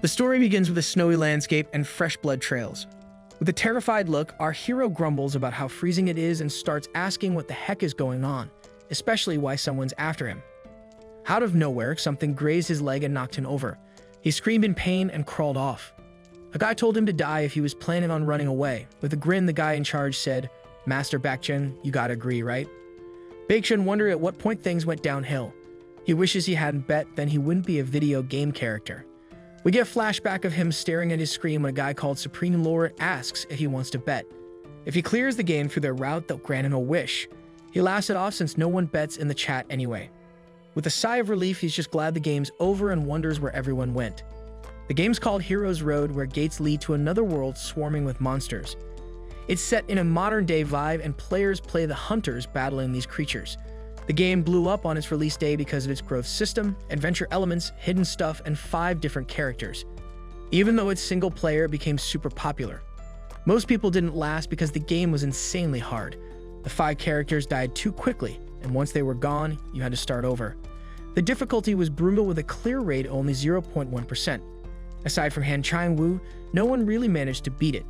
The story begins with a snowy landscape and fresh blood trails. With a terrified look, our hero grumbles about how freezing it is and starts asking what the heck is going on, especially why someone's after him. Out of nowhere, something grazed his leg and knocked him over. He screamed in pain and crawled off. A guy told him to die if he was planning on running away. With a grin, the guy in charge said, "Master Baekjun, you gotta agree, right?" Baekjun wondered at what point things went downhill. He wishes he hadn't bet, then he wouldn't be a video game character. We get a flashback of him staring at his screen when a guy called Supreme Lord asks if he wants to bet. If he clears the game through their route, they'll grant him a wish. He laughs it off since no one bets in the chat anyway. With a sigh of relief, he's just glad the game's over and wonders where everyone went. The game's called Heroes Road, where gates lead to another world swarming with monsters. It's set in a modern-day vibe, and players play the hunters battling these creatures. The game blew up on its release day because of its growth system, adventure elements, hidden stuff, and 5 different characters. Even though it's single-player, it became super popular. Most people didn't last because the game was insanely hard. The 5 characters died too quickly, and once they were gone, you had to start over. The difficulty was brutal with a clear rate only 0.1%. Aside from Han Chang-woo, no one really managed to beat it.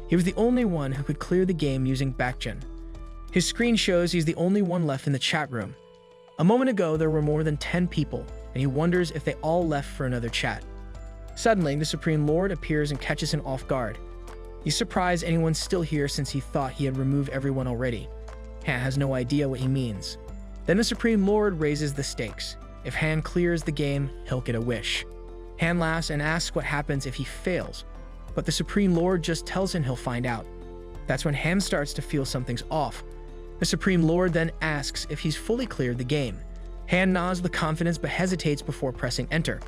He was the only one who could clear the game using Baekjun. His screen shows he's the only one left in the chat room. A moment ago, there were more than 10 people, and he wonders if they all left for another chat. Suddenly, the Supreme Lord appears and catches him off guard. He's surprised anyone's still here since he thought he had removed everyone already. Han has no idea what he means. Then the Supreme Lord raises the stakes. If Han clears the game, he'll get a wish. Han laughs and asks what happens if he fails, but the Supreme Lord just tells him he'll find out. That's when Han starts to feel something's off. The Supreme Lord then asks if he's fully cleared the game. Han nods with confidence but hesitates before pressing enter.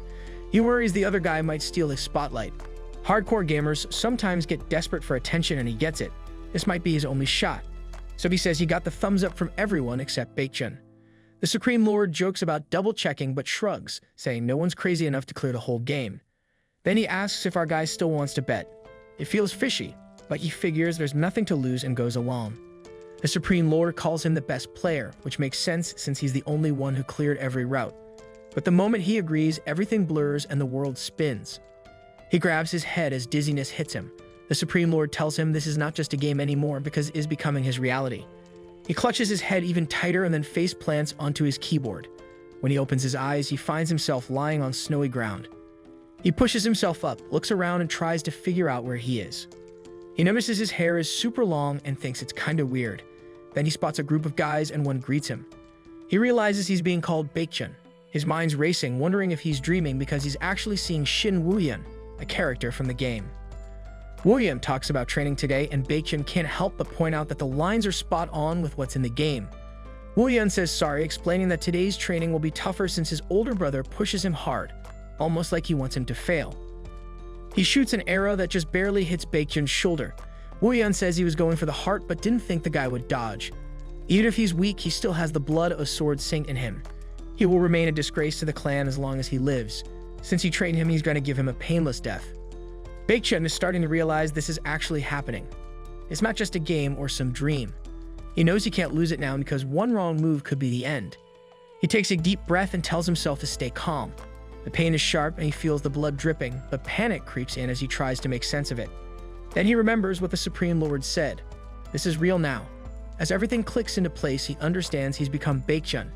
He worries the other guy might steal his spotlight. Hardcore gamers sometimes get desperate for attention and he gets it. This might be his only shot. So he says he got the thumbs up from everyone except Baekjun. The Supreme Lord jokes about double-checking but shrugs, saying no one's crazy enough to clear the whole game. Then he asks if our guy still wants to bet. It feels fishy, but he figures there's nothing to lose and goes along. The Supreme Lord calls him the best player, which makes sense since he's the only one who cleared every route. But the moment he agrees, everything blurs and the world spins. He grabs his head as dizziness hits him. The Supreme Lord tells him this is not just a game anymore because it is becoming his reality. He clutches his head even tighter and then face plants onto his keyboard. When he opens his eyes, he finds himself lying on snowy ground. He pushes himself up, looks around, and tries to figure out where he is. He notices his hair is super long and thinks it's kinda weird. Then he spots a group of guys and one greets him. He realizes he's being called Baekjun. His mind's racing, wondering if he's dreaming because he's actually seeing Shin Woo-yeon, a character from the game. Woo-yeon talks about training today, and Baekjun can't help but point out that the lines are spot on with what's in the game. Woo-yeon says sorry, explaining that today's training will be tougher since his older brother pushes him hard, almost like he wants him to fail. He shoots an arrow that just barely hits Baekjun's shoulder. Woo-yeon says he was going for the heart but didn't think the guy would dodge. Even if he's weak, he still has the blood of Sword Saint in him. He will remain a disgrace to the clan as long as he lives. Since he trained him, he's going to give him a painless death. Baekjun is starting to realize this is actually happening. It's not just a game or some dream. He knows he can't lose it now because one wrong move could be the end. He takes a deep breath and tells himself to stay calm. The pain is sharp and he feels the blood dripping, but panic creeps in as he tries to make sense of it. Then he remembers what the Supreme Lord said. This is real now. As everything clicks into place, he understands he's become Baekjun.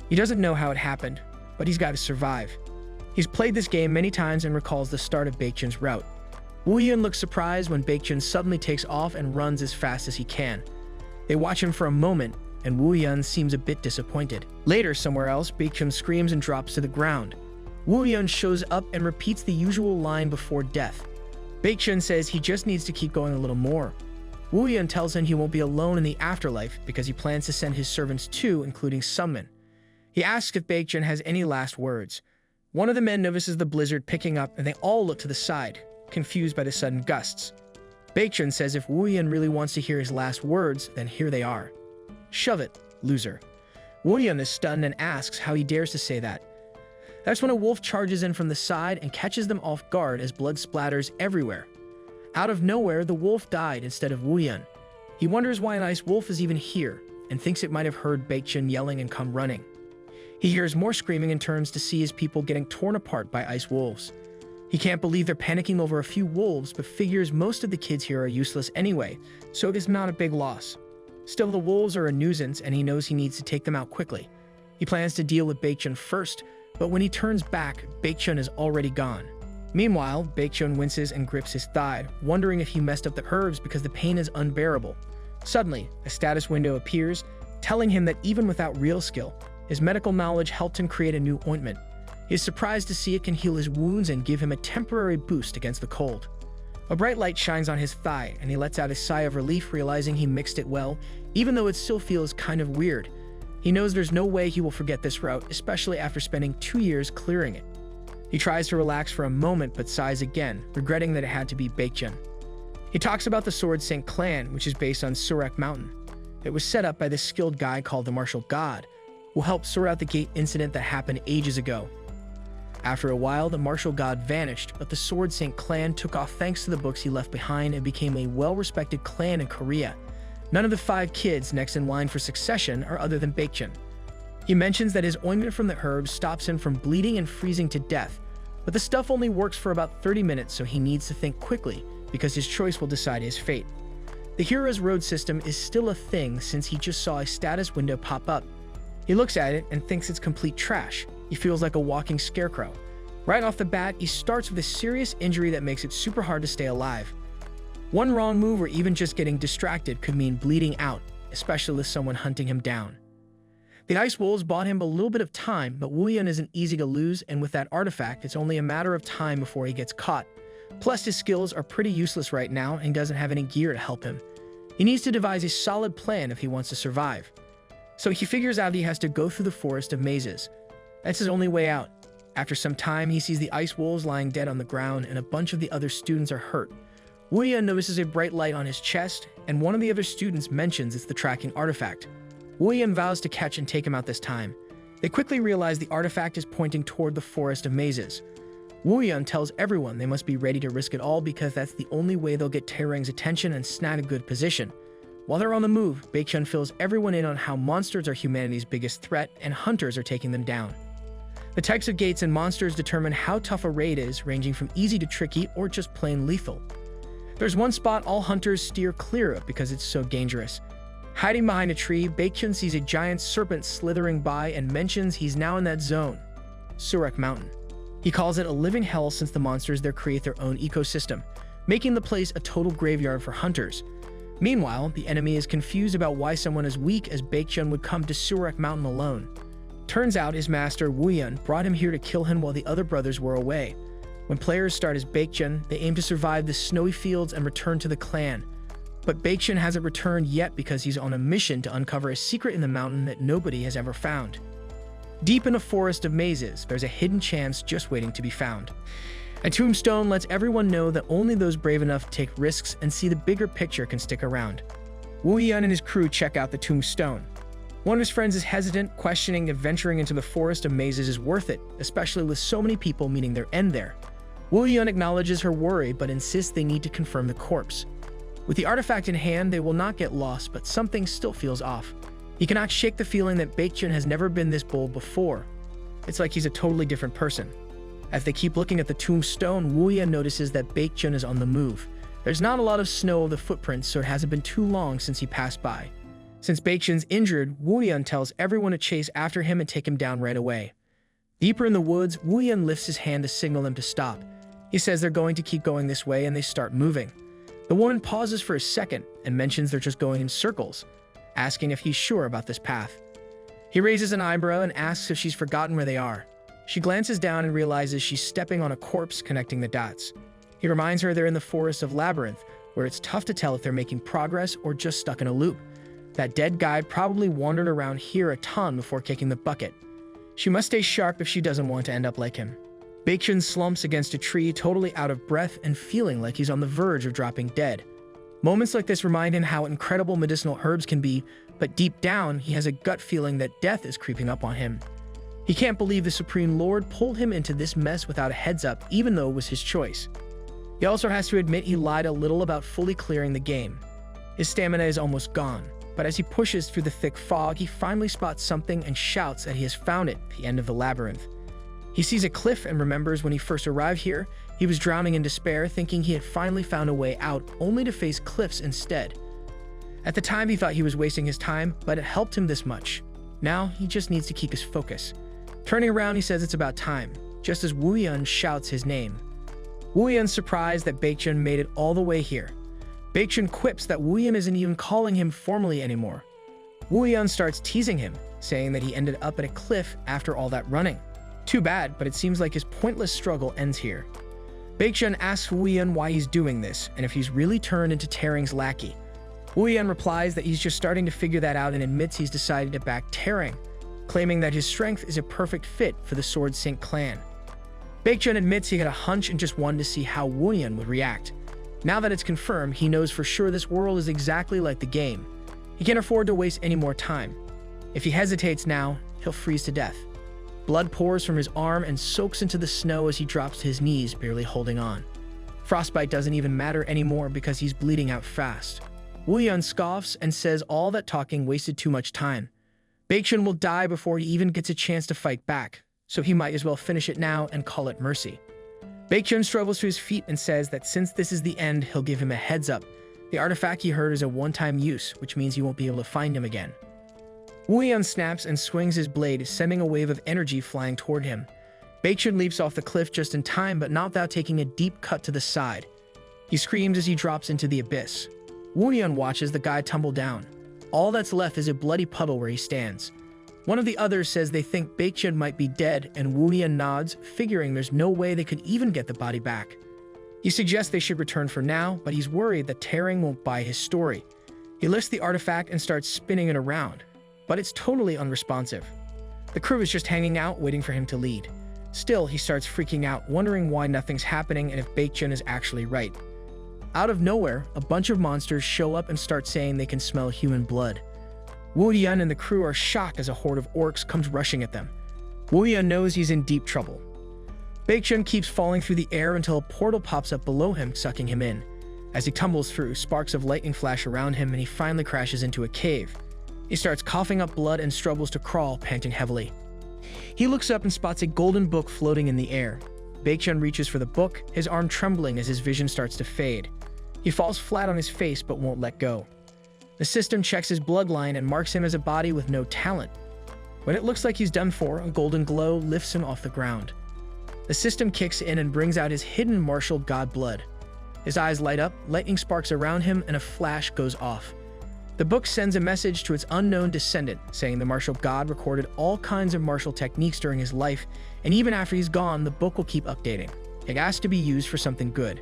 He doesn't know how it happened, but he's got to survive. He's played this game many times and recalls the start of Baekjun's route. Woo-yeon looks surprised when Baekjun suddenly takes off and runs as fast as he can. They watch him for a moment, and Woo-yeon seems a bit disappointed. Later, somewhere else, Baekjun screams and drops to the ground. Woo-yeon shows up and repeats the usual line before death. Baekjun says he just needs to keep going a little more. Woo-yeon tells him he won't be alone in the afterlife because he plans to send his servants too, including Sunmin. He asks if Baekjun has any last words. One of the men notices the blizzard picking up and they all look to the side, confused by the sudden gusts. Baekjun says if Woo-yeon really wants to hear his last words, then here they are. Shove it, loser. Woo-yeon is stunned and asks how he dares to say that. That's when a wolf charges in from the side and catches them off guard as blood splatters everywhere. Out of nowhere, the wolf died instead of Woo-yeon. He wonders why an ice wolf is even here and thinks it might have heard Baekjun yelling and come running. He hears more screaming and turns to see his people getting torn apart by ice wolves. He He can't believe they're panicking over a few wolves, but figures most of the kids here are useless anyway, so it is not a big loss. Still, the wolves are a nuisance and he knows he needs to take them out quickly. He plans to deal with Baekjun first, but when he turns back, Baekjun is already gone. Meanwhile, Baekjun winces and grips his thigh, wondering if he messed up the herbs because the pain is unbearable. Suddenly, a status window appears, telling him that even without real skill, his medical knowledge helped him create a new ointment. He is surprised to see it can heal his wounds and give him a temporary boost against the cold. A bright light shines on his thigh, and he lets out a sigh of relief, realizing he mixed it well, even though it still feels kind of weird. He knows there's no way he will forget this route, especially after spending 2 years clearing it. He tries to relax for a moment, but sighs again, regretting that it had to be Baekjun. He talks about the Sword Saint clan, which is based on Surak Mountain. It was set up by this skilled guy called the Martial God, who helped sort out the gate incident that happened ages ago. After a while, the Martial God vanished, but the Sword Saint clan took off thanks to the books he left behind and became a well-respected clan in Korea. None of the 5 kids next in line for succession are other than Baekjun. He mentions that his ointment from the herbs stops him from bleeding and freezing to death, but the stuff only works for about 30 minutes, so he needs to think quickly, because his choice will decide his fate. The hero's road system is still a thing since he just saw a status window pop up. He looks at it and thinks it's complete trash. He feels like a walking scarecrow. Right off the bat, he starts with a serious injury that makes it super hard to stay alive. One wrong move or even just getting distracted could mean bleeding out, especially with someone hunting him down. The Ice Wolves bought him a little bit of time, but Wooyeon isn't easy to lose, and with that artifact, it's only a matter of time before he gets caught. Plus, his skills are pretty useless right now and doesn't have any gear to help him. He needs to devise a solid plan if he wants to survive. So he figures out he has to go through the forest of mazes. That's his only way out. After some time, he sees the Ice Wolves lying dead on the ground and a bunch of the other students are hurt. Wooyeon notices a bright light on his chest, and one of the other students mentions it's the tracking artifact. Wooyeon vows to catch and take him out this time. They quickly realize the artifact is pointing toward the forest of mazes. Wooyeon tells everyone they must be ready to risk it all because that's the only way they'll get Taerang's attention and snag a good position. While they're on the move, Baekjun fills everyone in on how monsters are humanity's biggest threat and hunters are taking them down. The types of gates and monsters determine how tough a raid is, ranging from easy to tricky or just plain lethal. There's one spot all hunters steer clear of because it's so dangerous. Hiding behind a tree, Baekjun sees a giant serpent slithering by and mentions he's now in that zone, Surak Mountain. He calls it a living hell since the monsters there create their own ecosystem, making the place a total graveyard for hunters. Meanwhile, the enemy is confused about why someone as weak as Baekjun would come to Surak Mountain alone. Turns out his master Wooyeon brought him here to kill him while the other brothers were away. When players start as Baekjun, they aim to survive the snowy fields and return to the clan. But Baekjun hasn't returned yet because he's on a mission to uncover a secret in the mountain that nobody has ever found. Deep in a forest of mazes, there's a hidden chance just waiting to be found. A tombstone lets everyone know that only those brave enough to take risks and see the bigger picture can stick around. Wooyeon and his crew check out the tombstone. One of his friends is hesitant, questioning if venturing into the forest of mazes is worth it, especially with so many people meeting their end there. Wooyeon acknowledges her worry, but insists they need to confirm the corpse. With the artifact in hand, they will not get lost, but something still feels off. He cannot shake the feeling that Baekjun has never been this bold before. It's like he's a totally different person. As they keep looking at the tombstone, Wooyeon notices that Baekjun is on the move. There's not a lot of snow of the footprints, so it hasn't been too long since he passed by. Since Baekjun's injured, Wooyeon tells everyone to chase after him and take him down right away. Deeper in the woods, Wooyeon lifts his hand to signal them to stop. He says they're going to keep going this way and they start moving. The woman pauses for a second and mentions they're just going in circles, asking if he's sure about this path. He raises an eyebrow and asks if she's forgotten where they are. She glances down and realizes she's stepping on a corpse connecting the dots. He reminds her they're in the forest of Labyrinth, where it's tough to tell if they're making progress or just stuck in a loop. That dead guy probably wandered around here a ton before kicking the bucket. She must stay sharp if she doesn't want to end up like him. Baekjun slumps against a tree, totally out of breath and feeling like he's on the verge of dropping dead. Moments like this remind him how incredible medicinal herbs can be, but deep down, he has a gut feeling that death is creeping up on him. He can't believe the Supreme Lord pulled him into this mess without a heads up, even though it was his choice. He also has to admit he lied a little about fully clearing the game. His stamina is almost gone, but as he pushes through the thick fog, he finally spots something and shouts that he has found it, the end of the labyrinth. He sees a cliff and remembers when he first arrived here, He was drowning in despair, thinking he had finally found a way out, only to face cliffs instead. At the time, he thought he was wasting his time, but it helped him this much. Now, he just needs to keep his focus. Turning around, he says it's about time, just as Woo-yeon shouts his name. Woo-yeon's surprised that Baekhyun made it all the way here. Baekhyun quips that Woo-yeon isn't even calling him formally anymore. Woo-yeon starts teasing him, saying that he ended up at a cliff after all that running. Too bad, but it seems like his pointless struggle ends here. Baekhyun asks Woo-yeon why he's doing this, and if he's really turned into Taering's lackey. Woo-yeon replies that he's just starting to figure that out and admits he's decided to back Taering, claiming that his strength is a perfect fit for the Sword Sync clan. Baekhyun admits he had a hunch and just wanted to see how Woo-yeon would react. Now that it's confirmed, he knows for sure this world is exactly like the game. He can't afford to waste any more time. If he hesitates now, he'll freeze to death. Blood pours from his arm and soaks into the snow as he drops to his knees, barely holding on. Frostbite doesn't even matter anymore because he's bleeding out fast. Woo-yeon scoffs and says all that talking wasted too much time. Baekhyun will die before he even gets a chance to fight back, so he might as well finish it now and call it mercy. Baekhyun struggles to his feet and says that since this is the end, he'll give him a heads up. The artifact he heard is a one-time use, which means he won't be able to find him again. Woo-yeon snaps and swings his blade, sending a wave of energy flying toward him. Baekhyun leaps off the cliff just in time, but not without taking a deep cut to the side. He screams as he drops into the abyss. Woo-yeon watches the guy tumble down. All that's left is a bloody puddle where he stands. One of the others says they think Baekhyun might be dead, and Woo-yeon nods, figuring there's no way they could even get the body back. He suggests they should return for now, but he's worried that Taering won't buy his story. He lifts the artifact and starts spinning it around, but it's totally unresponsive. The crew is just hanging out, waiting for him to lead. Still, he starts freaking out, wondering why nothing's happening and if Baekhyun is actually right. Out of nowhere, a bunch of monsters show up and start saying they can smell human blood. Woo-yeon and the crew are shocked as a horde of orcs comes rushing at them. Woo-yeon knows he's in deep trouble. Baekhyun keeps falling through the air until a portal pops up below him, sucking him in. As he tumbles through, sparks of lightning flash around him and he finally crashes into a cave. He starts coughing up blood and struggles to crawl, panting heavily. He looks up and spots a golden book floating in the air. Baekhyun reaches for the book, his arm trembling as his vision starts to fade. He falls flat on his face but won't let go. The system checks his bloodline and marks him as a body with no talent. When it looks like he's done for, a golden glow lifts him off the ground. The system kicks in and brings out his hidden martial god blood. His eyes light up, lightning sparks around him, and a flash goes off. The book sends a message to its unknown descendant, saying the martial god recorded all kinds of martial techniques during his life, and even after he's gone, the book will keep updating. It has to be used for something good.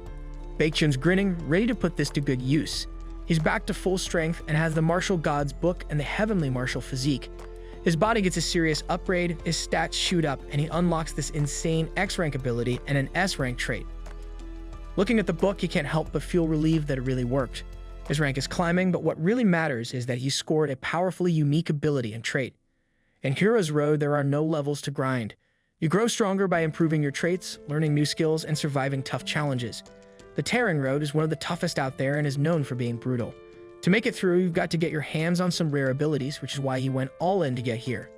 Baekhyun's grinning, ready to put this to good use. He's back to full strength and has the martial god's book and the heavenly martial physique. His body gets a serious upgrade, his stats shoot up, and he unlocks this insane X-rank ability and an S-rank trait. Looking at the book, he can't help but feel relieved that it really worked. His rank is climbing, but what really matters is that he scored a powerfully unique ability and trait. In Hero's Road, there are no levels to grind. You grow stronger by improving your traits, learning new skills, and surviving tough challenges. The Taering Road is one of the toughest out there and is known for being brutal. To make it through, you've got to get your hands on some rare abilities, which is why he went all in to get here.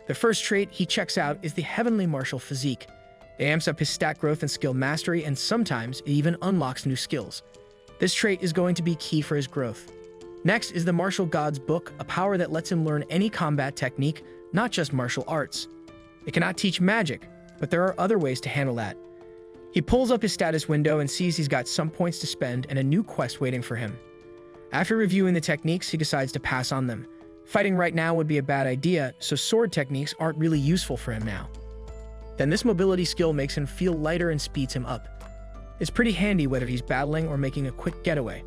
The first trait he checks out is the Heavenly Martial Physique. It amps up his stat growth and skill mastery, and sometimes it even unlocks new skills. This trait is going to be key for his growth. Next is the Martial God's Book, a power that lets him learn any combat technique, not just martial arts. It cannot teach magic, but there are other ways to handle that. He pulls up his status window and sees he's got some points to spend and a new quest waiting for him. After reviewing the techniques, he decides to pass on them. Fighting right now would be a bad idea, so sword techniques aren't really useful for him now. Then this mobility skill makes him feel lighter and speeds him up. It's pretty handy whether he's battling or making a quick getaway.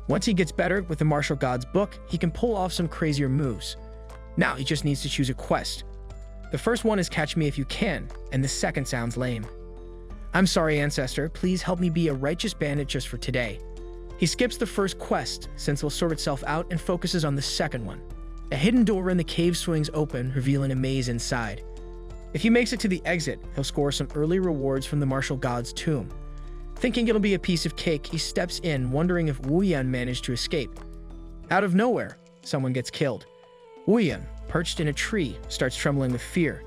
Once he gets better with the Martial God's Book, he can pull off some crazier moves. Now he just needs to choose a quest. The first one is Catch Me If You Can, and the second sounds lame. I'm sorry, Ancestor, please help me be a righteous bandit just for today. He skips the first quest, since it'll sort itself out, and focuses on the second one. A hidden door in the cave swings open, revealing a maze inside. If he makes it to the exit, he'll score some early rewards from the Martial God's tomb. Thinking it'll be a piece of cake, he steps in, wondering if Woo-yeon managed to escape. Out of nowhere, someone gets killed. Woo-yeon, perched in a tree, starts trembling with fear.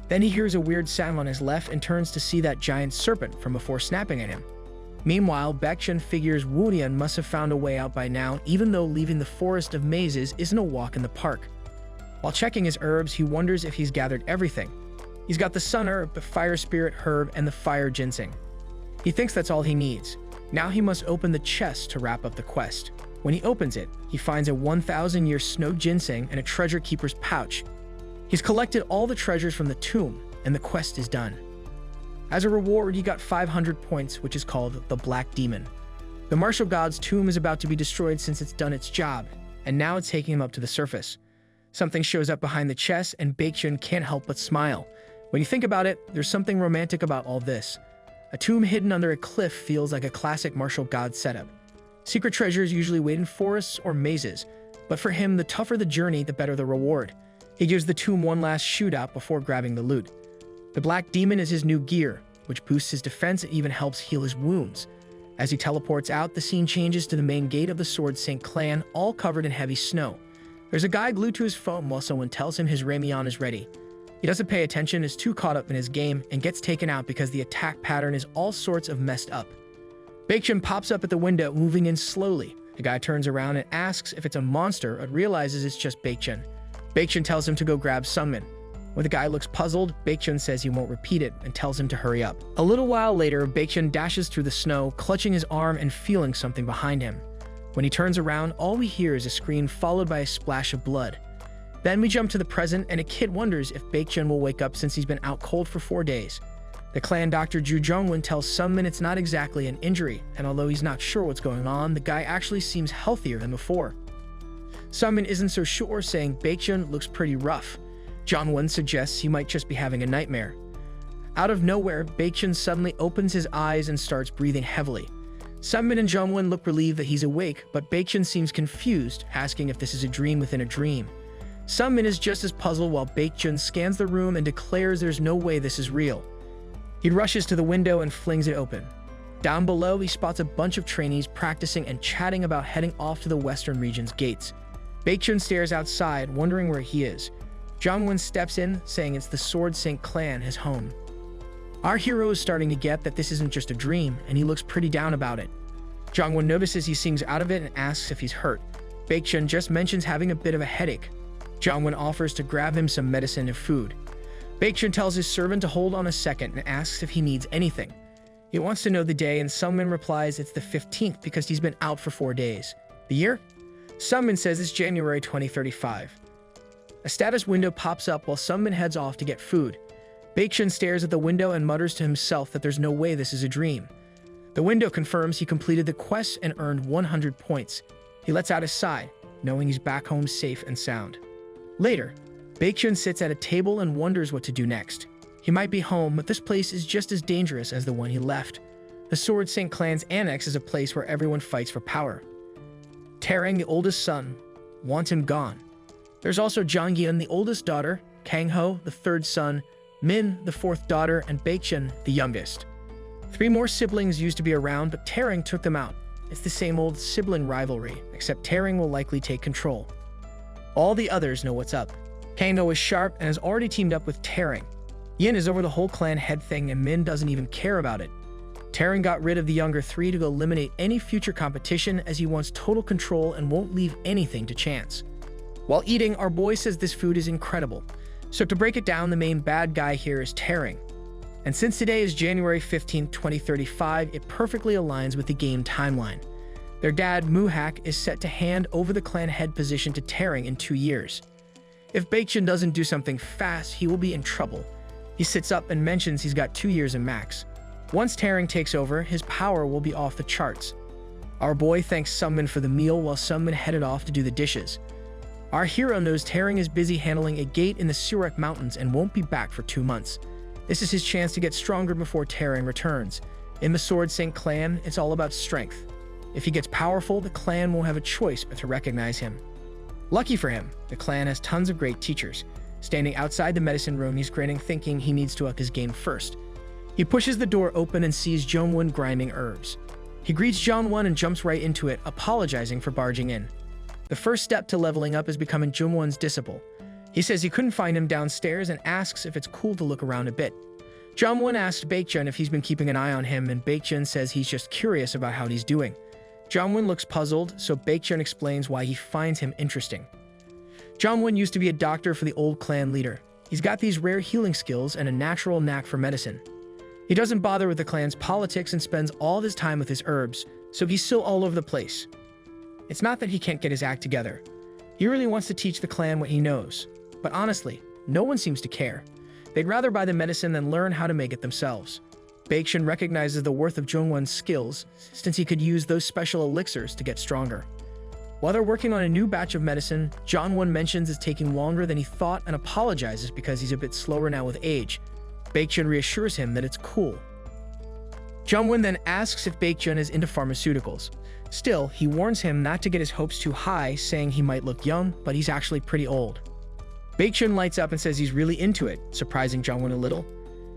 Then he hears a weird sound on his left and turns to see that giant serpent from before snapping at him. Meanwhile, Baekhyun figures Woonian must have found a way out by now, even though leaving the forest of mazes isn't a walk in the park. While checking his herbs, he wonders if he's gathered everything. He's got the sun herb, the fire spirit herb, and the fire ginseng. He thinks that's all he needs. Now he must open the chest to wrap up the quest. When he opens it, he finds a 1,000-year snow ginseng and a treasure keeper's pouch. He's collected all the treasures from the tomb, and the quest is done. As a reward, he got 500 points, which is called the Black Demon. The martial god's tomb is about to be destroyed since it's done its job, and now it's taking him up to the surface. Something shows up behind the chest, and Baekhyun can't help but smile. When you think about it, there's something romantic about all this. A tomb hidden under a cliff feels like a classic martial god setup. Secret treasures usually wait in forests or mazes, but for him, the tougher the journey, the better the reward. He gives the tomb one last shootout before grabbing the loot. The Black Demon is his new gear, which boosts his defense and even helps heal his wounds. As he teleports out, the scene changes to the main gate of the Sword Saint clan, all covered in heavy snow. There's a guy glued to his phone while someone tells him his Raimion is ready. He doesn't pay attention, is too caught up in his game, and gets taken out because the attack pattern is all sorts of messed up. Baekhyun pops up at the window, moving in slowly. The guy turns around and asks if it's a monster, but realizes it's just Baekhyun. Baekhyun tells him to go grab Sunmin. When the guy looks puzzled, Baekhyun says he won't repeat it and tells him to hurry up. A little while later, Baekhyun dashes through the snow, clutching his arm and feeling something behind him. When he turns around, all we hear is a scream followed by a splash of blood. Then we jump to the present, and a kid wonders if Baekhyun will wake up since he's been out cold for 4 days. The clan doctor Ju Jongwon tells Sunmin it's not exactly an injury, and although he's not sure what's going on, the guy actually seems healthier than before. Sunmin isn't so sure, saying Baekhyun looks pretty rough. Jongwon suggests he might just be having a nightmare. Out of nowhere, Baekhyun suddenly opens his eyes and starts breathing heavily. Sunmin and Jongwon look relieved that he's awake, but Baekhyun seems confused, asking if this is a dream within a dream. Sunmin is just as puzzled while Baekhyun scans the room and declares there's no way this is real. He rushes to the window and flings it open. Down below, he spots a bunch of trainees practicing and chatting about heading off to the Western region's gates. Baekhyun stares outside, wondering where he is. Jongwon steps in, saying it's the Sword Saint clan, his home. Our hero is starting to get that this isn't just a dream, and he looks pretty down about it. Jongwon notices he seems out of it and asks if he's hurt. Baekhyun just mentions having a bit of a headache. Jongwon offers to grab him some medicine and food. Baekhyun tells his servant to hold on a second and asks if he needs anything. He wants to know the day, and Sunmin replies it's the 15th because he's been out for 4 days. The year? Sunmin says it's January 2035. A status window pops up while Sunmin heads off to get food. Baekhyun stares at the window and mutters to himself that there's no way this is a dream. The window confirms he completed the quest and earned 100 points. He lets out a sigh, knowing he's back home safe and sound. Later, Baekhyun sits at a table and wonders what to do next. He might be home, but this place is just as dangerous as the one he left. The Sword Saint clan's annex is a place where everyone fights for power. Taerang, the oldest son, wants him gone. There's also Jonghyun, the oldest daughter, Kangho, the third son, Min, the fourth daughter, and Baekhyun, the youngest. 3 more siblings used to be around, but Taerang took them out. It's the same old sibling rivalry, except Taerang will likely take control. All the others know what's up. Kangho is sharp and has already teamed up with Taerang. Yin is over the whole clan head thing, and Min doesn't even care about it. Taerang got rid of the younger 3 to eliminate any future competition, as he wants total control and won't leave anything to chance. While eating, our boy says this food is incredible. So to break it down, the main bad guy here is Taerang. And since today is January 15, 2035, it perfectly aligns with the game timeline. Their dad, Muhak, is set to hand over the clan head position to Taerang in 2 years. If Baekhyun doesn't do something fast, he will be in trouble. He sits up and mentions he's got 2 years in max. Once Taerang takes over, his power will be off the charts. Our boy thanks Sunmin for the meal while Sunmin headed off to do the dishes. Our hero knows Taerang is busy handling a gate in the Surak Mountains and won't be back for 2 months. This is his chance to get stronger before Taerang returns. In the Sword Saint clan, it's all about strength. If he gets powerful, the clan won't have a choice but to recognize him. Lucky for him, the clan has tons of great teachers. Standing outside the medicine room, he's grinning, thinking he needs to up his game first. He pushes the door open and sees Jongwon grinding herbs. He greets Jongwon and jumps right into it, apologizing for barging in. The first step to leveling up is becoming Jongwon's disciple. He says he couldn't find him downstairs and asks if it's cool to look around a bit. Jongwon asks Baekjun if he's been keeping an eye on him, and Baekjun says he's just curious about how he's doing. Jongwon looks puzzled, so Baekjun explains why he finds him interesting. Jongwon used to be a doctor for the old clan leader. He's got these rare healing skills and a natural knack for medicine. He doesn't bother with the clan's politics and spends all of his time with his herbs, so he's still all over the place. It's not that he can't get his act together. He really wants to teach the clan what he knows. But honestly, no one seems to care. They'd rather buy the medicine than learn how to make it themselves. Baekjun recognizes the worth of Jongwon's skills, since he could use those special elixirs to get stronger. While they're working on a new batch of medicine, Jongwon mentions it's taking longer than he thought and apologizes because he's a bit slower now with age. Baekjun reassures him that it's cool. Jongwon then asks if Baekjun is into pharmaceuticals. Still, he warns him not to get his hopes too high, saying he might look young, but he's actually pretty old. Baekjun lights up and says he's really into it, surprising Jongwon a little.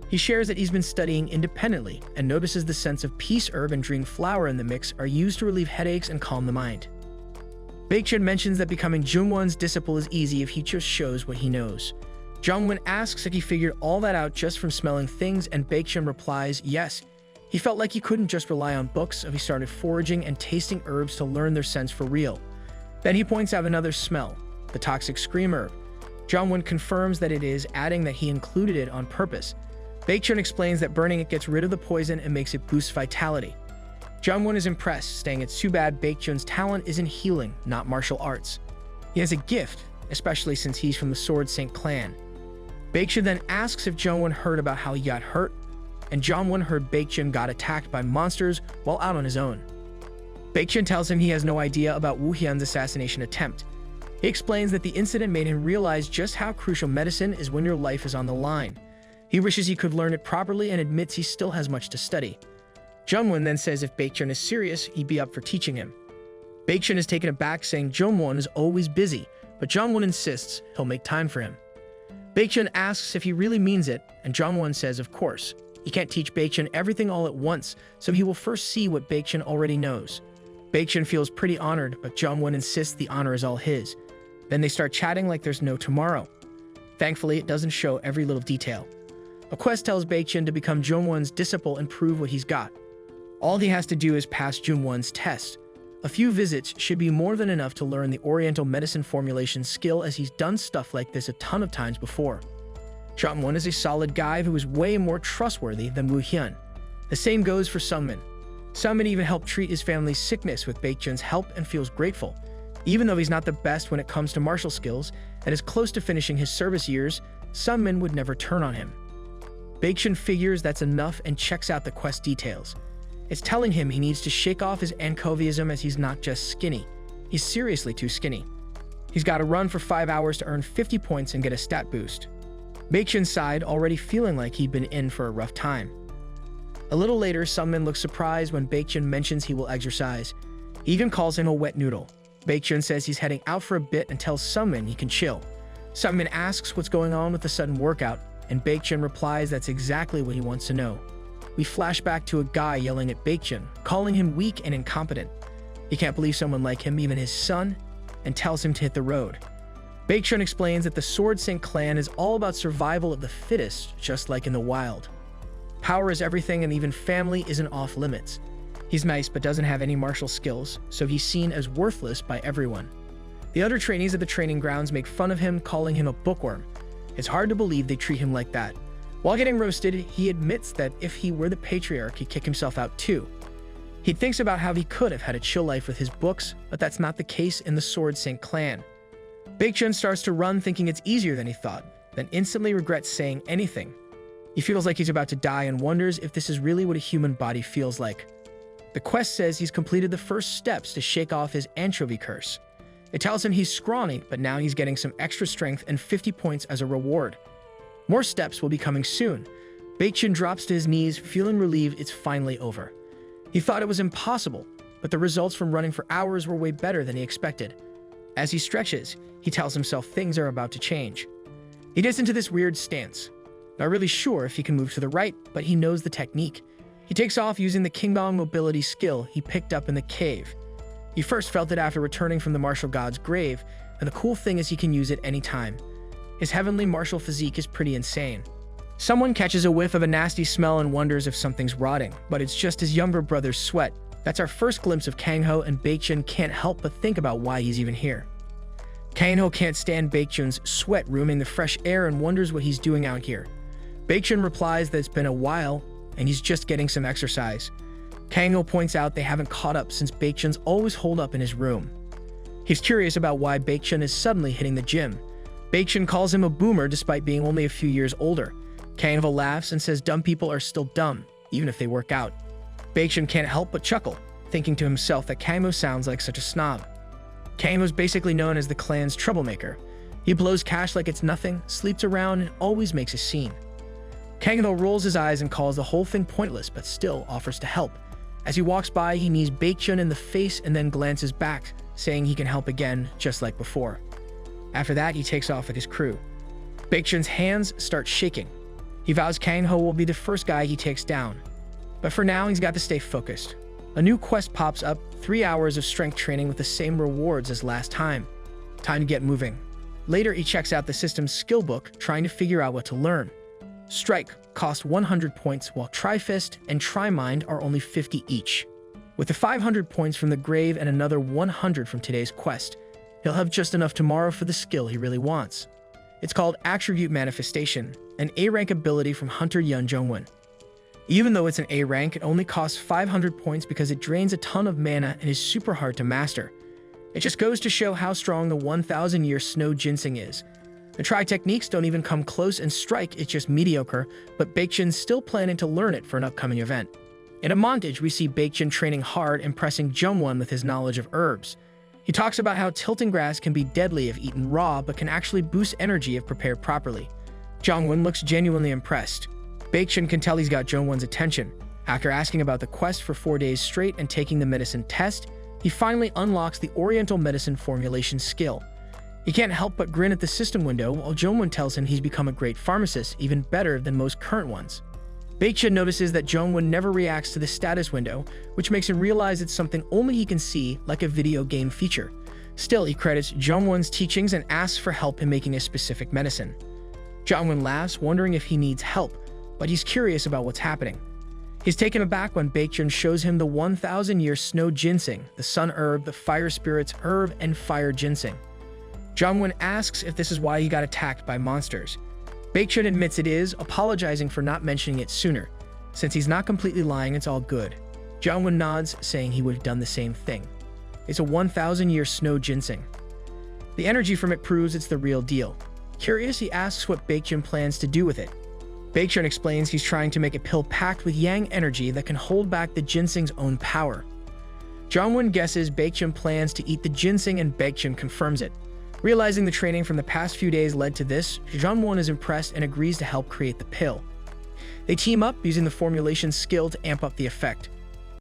He shares that he's been studying independently and notices the scents of peace herb and dream flower in the mix are used to relieve headaches and calm the mind. Baekjun mentions that becoming Jongwon's disciple is easy if he just shows what he knows. Jongwon asks if he figured all that out just from smelling things, and Baekjun replies yes. He felt like he couldn't just rely on books, so he started foraging and tasting herbs to learn their scents for real. Then he points out another smell, the toxic scream herb. Jongwon confirms that it is, adding that he included it on purpose. Baekjun explains that burning it gets rid of the poison and makes it boost vitality. Jongwon is impressed, saying it's too bad Baekjun's talent is in healing, not martial arts. He has a gift, especially since he's from the Sword Saint clan. Baekjun then asks if Jongwon heard about how he got hurt, and Jongwon heard Baekjun got attacked by monsters while out on his own. Baekjun tells him he has no idea about Woo Hyun's assassination attempt. He explains that the incident made him realize just how crucial medicine is when your life is on the line. He wishes he could learn it properly and admits he still has much to study. Jongwon then says if Baekjun is serious, he'd be up for teaching him. Baekjun is taken aback, saying Jongwon is always busy, but Jongwon insists he'll make time for him. Baekjun asks if he really means it, and Jongwon says of course. He can't teach Baekjun everything all at once, so he will first see what Baekjun already knows. Baekjun feels pretty honored, but Jongwon insists the honor is all his. Then they start chatting like there's no tomorrow. Thankfully, it doesn't show every little detail. A quest tells Baekjun to become Jongwon's disciple and prove what he's got. All he has to do is pass Jongwon's test. A few visits should be more than enough to learn the Oriental medicine formulation skill, as he's done stuff like this a ton of times before. Jongwon is a solid guy who is way more trustworthy than Woo Hyun. The same goes for Sungmin. Sungmin even helped treat his family's sickness with Baekjun's help and feels grateful. Even though he's not the best when it comes to martial skills and is close to finishing his service years, Sungmin would never turn on him. Baekjun figures that's enough and checks out the quest details. It's telling him he needs to shake off his Ankovism, as he's not just skinny. He's seriously too skinny. He's got to run for 5 hours to earn 50 points and get a stat boost. Baekjun sighed, already feeling like he'd been in for a rough time. A little later, Sungmin looks surprised when Baekjun mentions he will exercise. He even calls him a wet noodle. Baekjun says he's heading out for a bit and tells Sungmin he can chill. Sungmin asks what's going on with the sudden workout, and Baekjun replies that's exactly what he wants to know. We flash back to a guy yelling at Baekjun, calling him weak and incompetent. He can't believe someone like him, even his son, and tells him to hit the road. Baekjun explains that the Sword Saint clan is all about survival of the fittest, just like in the wild. Power is everything, and even family isn't off limits. He's nice but doesn't have any martial skills, so he's seen as worthless by everyone. The other trainees at the training grounds make fun of him, calling him a bookworm. It's hard to believe they treat him like that. While getting roasted, he admits that if he were the patriarch, he'd kick himself out too. He thinks about how he could have had a chill life with his books, but that's not the case in the Sword Saint clan. Baekjun starts to run, thinking it's easier than he thought, then instantly regrets saying anything. He feels like he's about to die and wonders if this is really what a human body feels like. The quest says he's completed the first steps to shake off his anchovy curse. It tells him he's scrawny, but now he's getting some extra strength and 50 points as a reward. More steps will be coming soon. Baekjun drops to his knees, feeling relieved it's finally over. He thought it was impossible, but the results from running for hours were way better than he expected. As he stretches, he tells himself things are about to change. He gets into this weird stance. Not really sure if he can move to the right, but he knows the technique. He takes off using the Kingbang mobility skill he picked up in the cave. He first felt it after returning from the martial god's grave, and the cool thing is he can use it anytime. His heavenly martial physique is pretty insane. Someone catches a whiff of a nasty smell and wonders if something's rotting, but it's just his younger brother's sweat. That's our first glimpse of Kang-ho, and Baekjun can't help but think about why he's even here. Kang-ho can't stand Baekjun's sweat ruining the fresh air and wonders what he's doing out here. Baekjun replies that it's been a while and he's just getting some exercise. Kang-ho points out they haven't caught up since Baekjun's always holed up in his room. He's curious about why Baekjun is suddenly hitting the gym. Baekjun calls him a boomer despite being only a few years older. Kang-ho laughs and says dumb people are still dumb, even if they work out. Baekjun can't help but chuckle, thinking to himself that Kang-ho sounds like such a snob. Kang-ho's basically known as the clan's troublemaker. He blows cash like it's nothing, sleeps around, and always makes a scene. Kang-ho rolls his eyes and calls the whole thing pointless, but still offers to help. As he walks by, he knees Baekjun in the face and then glances back, saying he can help again, just like before. After that, he takes off with his crew. Baekjun's hands start shaking. He vows Kang-ho will be the first guy he takes down. But for now, he's got to stay focused. A new quest pops up, 3 hours of strength training with the same rewards as last time. Time to get moving. Later, he checks out the system's skill book, trying to figure out what to learn. Strike costs 100 points, while Tri-Fist and Tri-Mind are only 50 each. With the 500 points from the grave and another 100 from today's quest, he'll have just enough tomorrow for the skill he really wants. It's called Attribute Manifestation, an A-rank ability from Hunter Yun Jongwon. Even though it's an A rank, it only costs 500 points because it drains a ton of mana and is super hard to master. It just goes to show how strong the 1000-year snow ginseng is. The techniques don't even come close, and Strike is just mediocre, but Baekjun's still planning to learn it for an upcoming event. In a montage, we see Baekjun training hard, impressing Jungwon with his knowledge of herbs. He talks about how tilting grass can be deadly if eaten raw, but can actually boost energy if prepared properly. Jungwon looks genuinely impressed. Baekjun can tell he's got Jungwon's attention. After asking about the quest for 4 days straight and taking the medicine test, he finally unlocks the Oriental medicine formulation skill. He can't help but grin at the system window, while Jungwon tells him he's become a great pharmacist, even better than most current ones. Baekjun notices that Jungwon never reacts to the status window, which makes him realize it's something only he can see, like a video game feature. Still, he credits Jungwon's teachings and asks for help in making a specific medicine. Jungwon laughs, wondering if he needs help, but he's curious about what's happening. He's taken aback when Baekjun shows him the 1000-year snow ginseng, the sun herb, the fire spirit's herb, and fire ginseng. Jungwon asks if this is why he got attacked by monsters. Baekjun admits it is, apologizing for not mentioning it sooner. Since he's not completely lying, it's all good. Jungwon nods, saying he would have done the same thing. It's a 1000-year snow ginseng. The energy from it proves it's the real deal. Curious, he asks what Baekjun plans to do with it. Baekjun explains he's trying to make a pill packed with yang energy that can hold back the ginseng's own power. Jungwon guesses Baekjun plans to eat the ginseng, and Baekjun confirms it. Realizing the training from the past few days led to this, Jungwon is impressed and agrees to help create the pill. They team up, using the formulation skill to amp up the effect.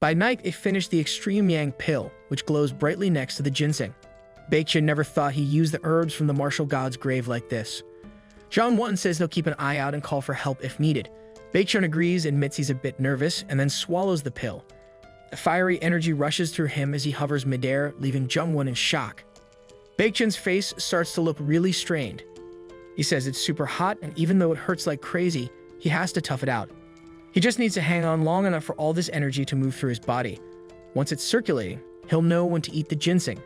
By night, they finish the extreme yang pill, which glows brightly next to the ginseng. Baekjun never thought he'd use the herbs from the martial god's grave like this. Jungwon says he'll keep an eye out and call for help if needed. Baekjun agrees, admits he's a bit nervous, and then swallows the pill. The fiery energy rushes through him as he hovers midair, leaving Jungwon in shock. Baekjun's face starts to look really strained. He says it's super hot, and even though it hurts like crazy, he has to tough it out. He just needs to hang on long enough for all this energy to move through his body. Once it's circulating, he'll know when to eat the ginseng.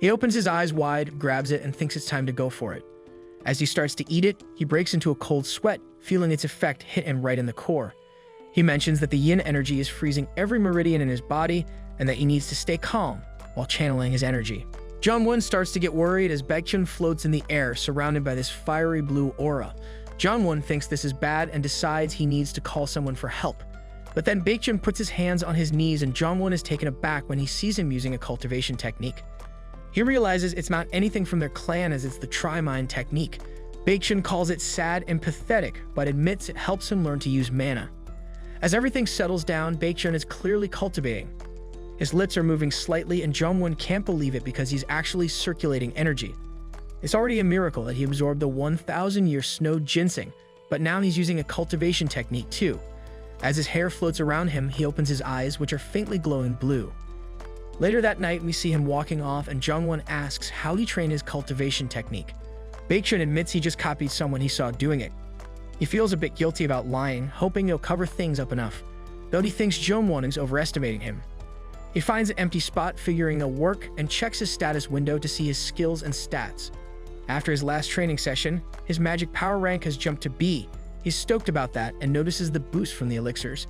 He opens his eyes wide, grabs it, and thinks it's time to go for it. As he starts to eat it, he breaks into a cold sweat, feeling its effect hit him right in the core. He mentions that the yin energy is freezing every meridian in his body, and that he needs to stay calm while channeling his energy. Jungwon starts to get worried as Baekjun floats in the air, surrounded by this fiery blue aura. Jungwon thinks this is bad and decides he needs to call someone for help. But then Baekjun puts his hands on his knees, and Jungwon is taken aback when he sees him using a cultivation technique. He realizes it's not anything from their clan, as it's the Tri-Mind technique. Baekjun calls it sad and pathetic, but admits it helps him learn to use mana. As everything settles down, Baekjun is clearly cultivating. His lips are moving slightly, and Jungwon can't believe it because he's actually circulating energy. It's already a miracle that he absorbed the 1000-year snow ginseng, but now he's using a cultivation technique too. As his hair floats around him, he opens his eyes, which are faintly glowing blue. Later that night, we see him walking off, and Jungwon asks how he trained his cultivation technique. Baekhyun admits he just copied someone he saw doing it. He feels a bit guilty about lying, hoping he'll cover things up enough, though he thinks Jongwon is overestimating him. He finds an empty spot, figuring it'll work, and checks his status window to see his skills and stats. After his last training session, his magic power rank has jumped to B. He's stoked about that and notices the boost from the elixirs.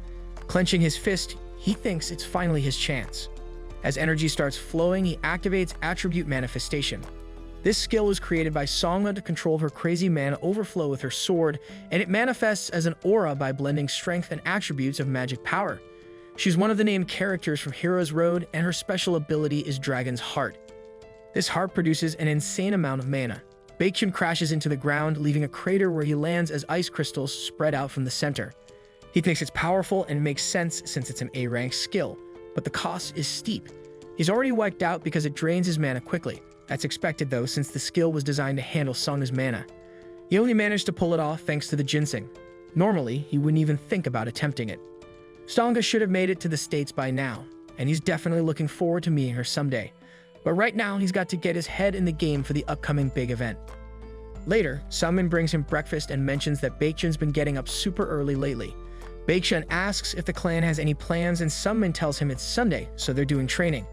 Clenching his fist, he thinks it's finally his chance. As energy starts flowing, he activates Attribute Manifestation. This skill was created by Songma to control her crazy mana overflow with her sword, and it manifests as an aura by blending strength and attributes of magic power. She's one of the named characters from Hero's Road, and her special ability is Dragon's Heart. This heart produces an insane amount of mana. Baekhyun crashes into the ground, leaving a crater where he lands as ice crystals spread out from the center. He thinks it's powerful and makes sense since it's an A-rank skill, but the cost is steep. He's already wiped out because it drains his mana quickly. That's expected though, since the skill was designed to handle Song's mana. He only managed to pull it off thanks to the ginseng. Normally, he wouldn't even think about attempting it. Songga should have made it to the States by now, and he's definitely looking forward to meeting her someday. But right now, he's got to get his head in the game for the upcoming big event. Later, Sungmin brings him breakfast and mentions that Baekhyun's been getting up super early lately. Baekhyun asks if the clan has any plans, and Sungmin tells him it's Sunday, so they're doing training.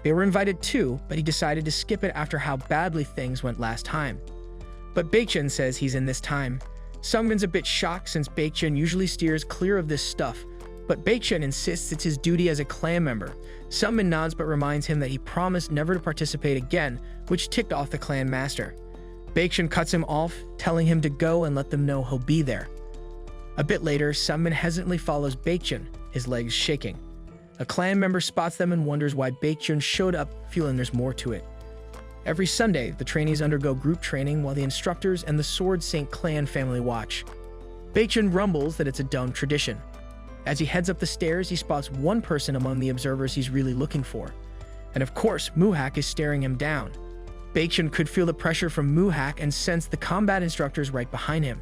They were invited too, but he decided to skip it after how badly things went last time. But Baekhyun says he's in this time. Sungmin's a bit shocked since Baekhyun usually steers clear of this stuff, but Baekhyun insists it's his duty as a clan member. Sungmin nods but reminds him that he promised never to participate again, which ticked off the clan master. Baekhyun cuts him off, telling him to go and let them know he'll be there. A bit later, Sungmin hesitantly follows Baekhyun, his legs shaking. A clan member spots them and wonders why Baekhyun showed up, feeling there's more to it. Every Sunday, the trainees undergo group training while the instructors and the Sword Saint clan family watch. Baekhyun rumbles that it's a dumb tradition. As he heads up the stairs, he spots one person among the observers he's really looking for. And of course, Muhak is staring him down. Baekhyun could feel the pressure from Muhak and sense the combat instructors right behind him.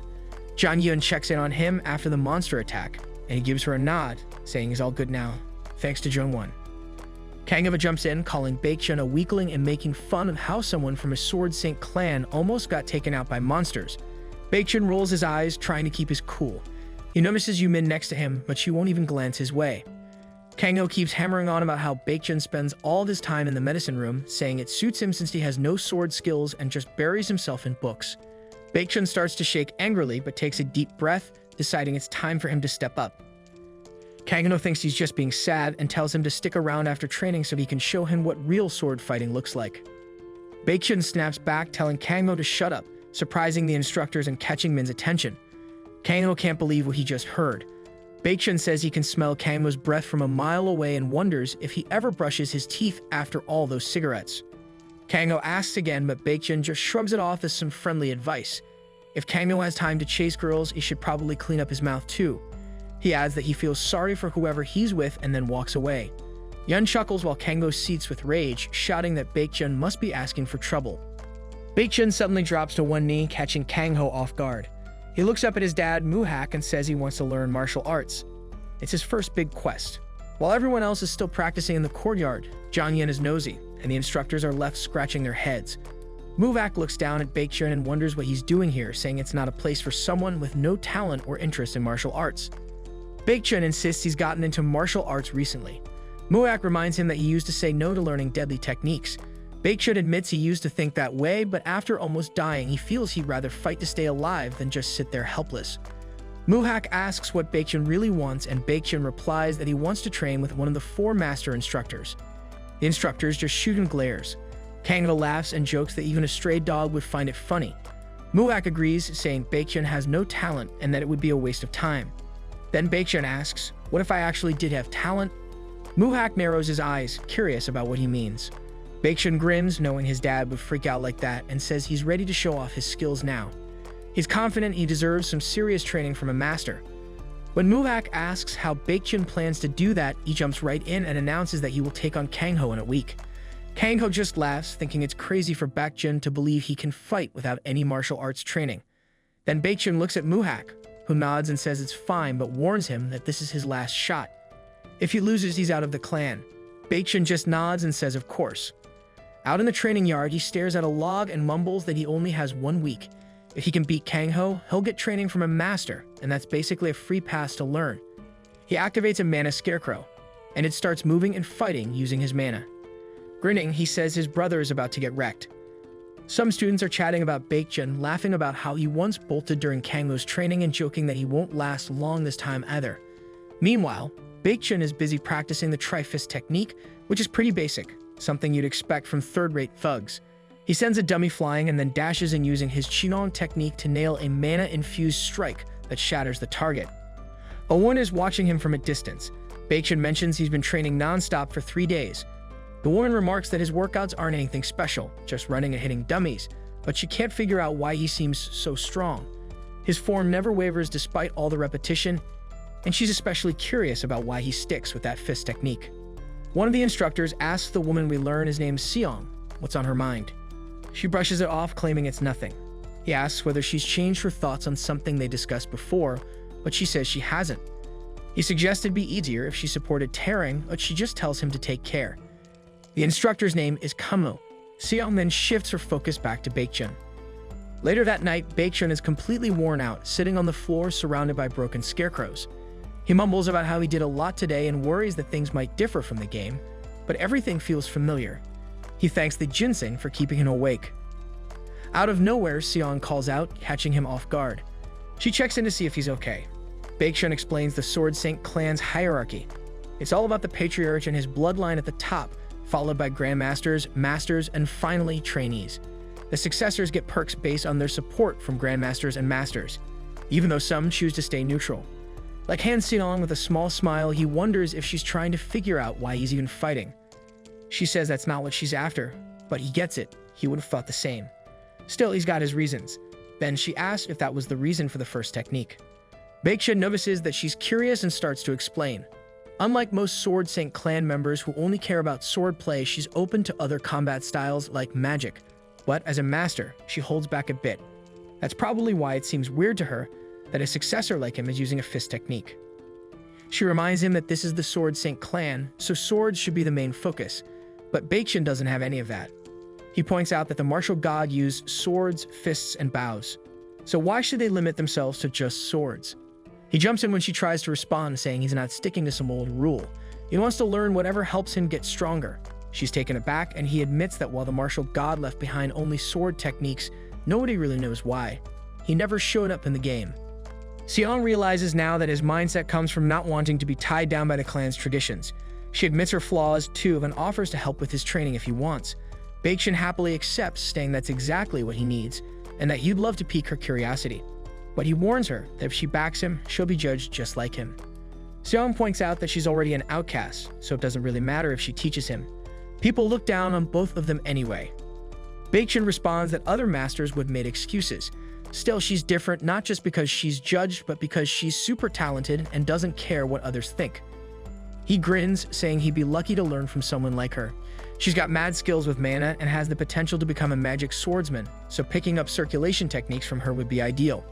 Jang-yeon checks in on him after the monster attack, and he gives her a nod, saying he's all good now, thanks to Jungwon. Kangava jumps in, calling Baekhyun a weakling and making fun of how someone from a Sword Saint clan almost got taken out by monsters. Baekhyun rolls his eyes, trying to keep his cool. He notices Yumin next to him, but she won't even glance his way. Kangho keeps hammering on about how Baekhyun spends all of his time in the medicine room, saying it suits him since he has no sword skills and just buries himself in books. Baekhyun starts to shake angrily, but takes a deep breath, deciding it's time for him to step up. Kangho thinks he's just being sad and tells him to stick around after training so he can show him what real sword fighting looks like. Baekhyun snaps back, telling Kangho to shut up, surprising the instructors and catching Min's attention. Kangho can't believe what he just heard. Baekhyun says he can smell Kangho's breath from a mile away and wonders if he ever brushes his teeth after all those cigarettes. Kangho asks again, but Baekhyun just shrugs it off as some friendly advice. If Kangho has time to chase girls, he should probably clean up his mouth too. He adds that he feels sorry for whoever he's with and then walks away. Yun chuckles while Kangho seethes with rage, shouting that Baekhyun must be asking for trouble. Baekhyun suddenly drops to one knee, catching Kangho off guard. He looks up at his dad, Muhak, and says he wants to learn martial arts. It's his first big quest. While everyone else is still practicing in the courtyard, Jang-yeon is nosy, and the instructors are left scratching their heads. Muhak looks down at Baekhyun and wonders what he's doing here, saying it's not a place for someone with no talent or interest in martial arts. Baekhyun insists he's gotten into martial arts recently. Muhak reminds him that he used to say no to learning deadly techniques. Baekhyun admits he used to think that way, but after almost dying, he feels he'd rather fight to stay alive than just sit there helpless. Muhak asks what Baekhyun really wants, and Baekhyun replies that he wants to train with one of the 4 master instructors. The instructors just shoot and glares. Kangho laughs and jokes that even a stray dog would find it funny. Muhak agrees, saying Baekhyun has no talent and that it would be a waste of time. Then Baekhyun asks, what if I actually did have talent? Muhak narrows his eyes, curious about what he means. Baekhyun grins, knowing his dad would freak out like that, and says he's ready to show off his skills now. He's confident he deserves some serious training from a master. When Muhak asks how Baekhyun plans to do that, he jumps right in and announces that he will take on Kangho in a week. Kangho just laughs, thinking it's crazy for Baekhyun to believe he can fight without any martial arts training. Then Baekhyun looks at Muhak, who nods and says it's fine but warns him that this is his last shot. If he loses, he's out of the clan. Baekhyun just nods and says of course. Out in the training yard, he stares at a log and mumbles that he only has 1 week. If he can beat Kangho, he'll get training from a master, and that's basically a free pass to learn. He activates a mana scarecrow, and it starts moving and fighting using his mana. Grinning, he says his brother is about to get wrecked. Some students are chatting about Baekjun, laughing about how he once bolted during Kangho's training and joking that he won't last long this time either. Meanwhile, Baekjun is busy practicing the tri-fist technique, which is pretty basic, something you'd expect from third-rate thugs. He sends a dummy flying and then dashes in using his Chinong technique to nail a mana-infused strike that shatters the target. Owen is watching him from a distance. Baekjun mentions he's been training non-stop for 3 days. The woman remarks that his workouts aren't anything special, just running and hitting dummies, but she can't figure out why he seems so strong. His form never wavers despite all the repetition, and she's especially curious about why he sticks with that fist technique. One of the instructors asks the woman we learn is named Seong what's on her mind. She brushes it off, claiming it's nothing. He asks whether she's changed her thoughts on something they discussed before, but she says she hasn't. He suggests it'd be easier if she supported tearing, but she just tells him to take care. The instructor's name is Kamo. Seong then shifts her focus back to Baekjun. Later that night, Baekjun is completely worn out, sitting on the floor surrounded by broken scarecrows. He mumbles about how he did a lot today and worries that things might differ from the game, but everything feels familiar. He thanks the ginseng for keeping him awake. Out of nowhere, Seong calls out, catching him off guard. She checks in to see if he's okay. Baekjun explains the Sword Saint clan's hierarchy. It's all about the patriarch and his bloodline at the top, followed by grandmasters, masters, and finally trainees. The successors get perks based on their support from grandmasters and masters, even though some choose to stay neutral. Like Han Seong with a small smile, he wonders if she's trying to figure out why he's even fighting. She says that's not what she's after, but he gets it. He would have thought the same. Still, he's got his reasons. Then she asks if that was the reason for the first technique. Baekjun notices that she's curious and starts to explain. Unlike most Sword Saint clan members who only care about sword play, she's open to other combat styles like magic. But as a master, she holds back a bit. That's probably why it seems weird to her that a successor like him is using a fist technique. She reminds him that this is the Sword Saint clan, so swords should be the main focus. But Baekjun doesn't have any of that. He points out that the martial god used swords, fists, and bows. So why should they limit themselves to just swords? He jumps in when she tries to respond, saying he's not sticking to some old rule. He wants to learn whatever helps him get stronger. She's taken aback, and he admits that while the martial god left behind only sword techniques, nobody really knows why. He never showed up in the game. Seong realizes now that his mindset comes from not wanting to be tied down by the clan's traditions. She admits her flaws, too, and offers to help with his training if he wants. Baekjun happily accepts, saying that's exactly what he needs, and that he'd love to pique her curiosity. But he warns her that if she backs him, she'll be judged just like him. Seong points out that she's already an outcast, so it doesn't really matter if she teaches him. People look down on both of them anyway. Baekjun responds that other masters would have made excuses. Still, she's different not just because she's judged, but because she's super talented and doesn't care what others think. He grins, saying he'd be lucky to learn from someone like her. She's got mad skills with mana and has the potential to become a magic swordsman, so picking up circulation techniques from her would be ideal.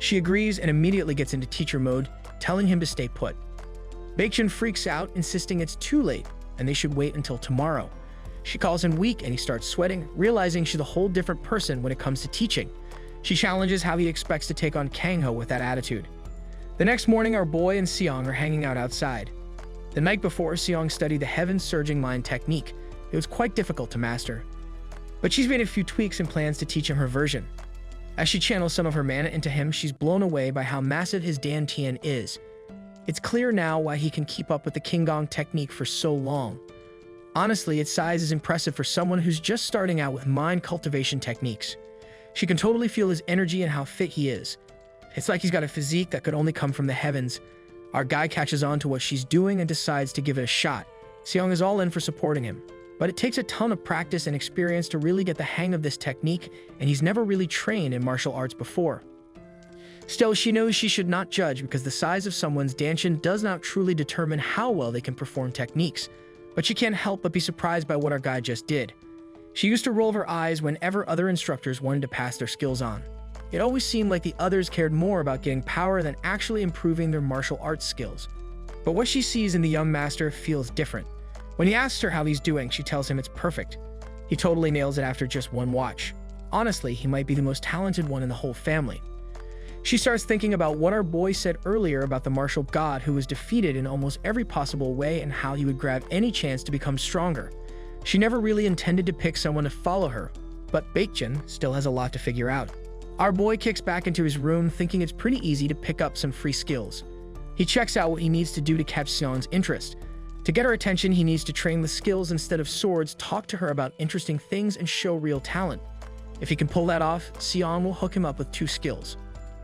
She agrees and immediately gets into teacher mode, telling him to stay put. Baekjun freaks out, insisting it's too late and they should wait until tomorrow. She calls him weak and he starts sweating, realizing she's a whole different person when it comes to teaching. She challenges how he expects to take on Kangho with that attitude. The next morning, our boy and Seong are hanging out outside. The night before, Seong studied the Heaven Surging Mind technique. It was quite difficult to master. But she's made a few tweaks and plans to teach him her version. As she channels some of her mana into him, she's blown away by how massive his Dan Tian is. It's clear now why he can keep up with the King Gong technique for so long. Honestly, its size is impressive for someone who's just starting out with mind cultivation techniques. She can totally feel his energy and how fit he is. It's like he's got a physique that could only come from the heavens. Our guy catches on to what she's doing and decides to give it a shot. Seong is all in for supporting him. But it takes a ton of practice and experience to really get the hang of this technique, and he's never really trained in martial arts before. Still, she knows she should not judge because the size of someone's danshin does not truly determine how well they can perform techniques. But she can't help but be surprised by what our guy just did. She used to roll her eyes whenever other instructors wanted to pass their skills on. It always seemed like the others cared more about getting power than actually improving their martial arts skills. But what she sees in the young master feels different. When he asks her how he's doing, she tells him it's perfect. He totally nails it after just one watch. Honestly, he might be the most talented one in the whole family. She starts thinking about what our boy said earlier about the martial god who was defeated in almost every possible way and how he would grab any chance to become stronger. She never really intended to pick someone to follow her, but Baekjun still has a lot to figure out. Our boy kicks back into his room thinking it's pretty easy to pick up some free skills. He checks out what he needs to do to catch Seong's interest. To get her attention, he needs to train the skills instead of swords, talk to her about interesting things, and show real talent. If he can pull that off, Seong will hook him up with 2 skills.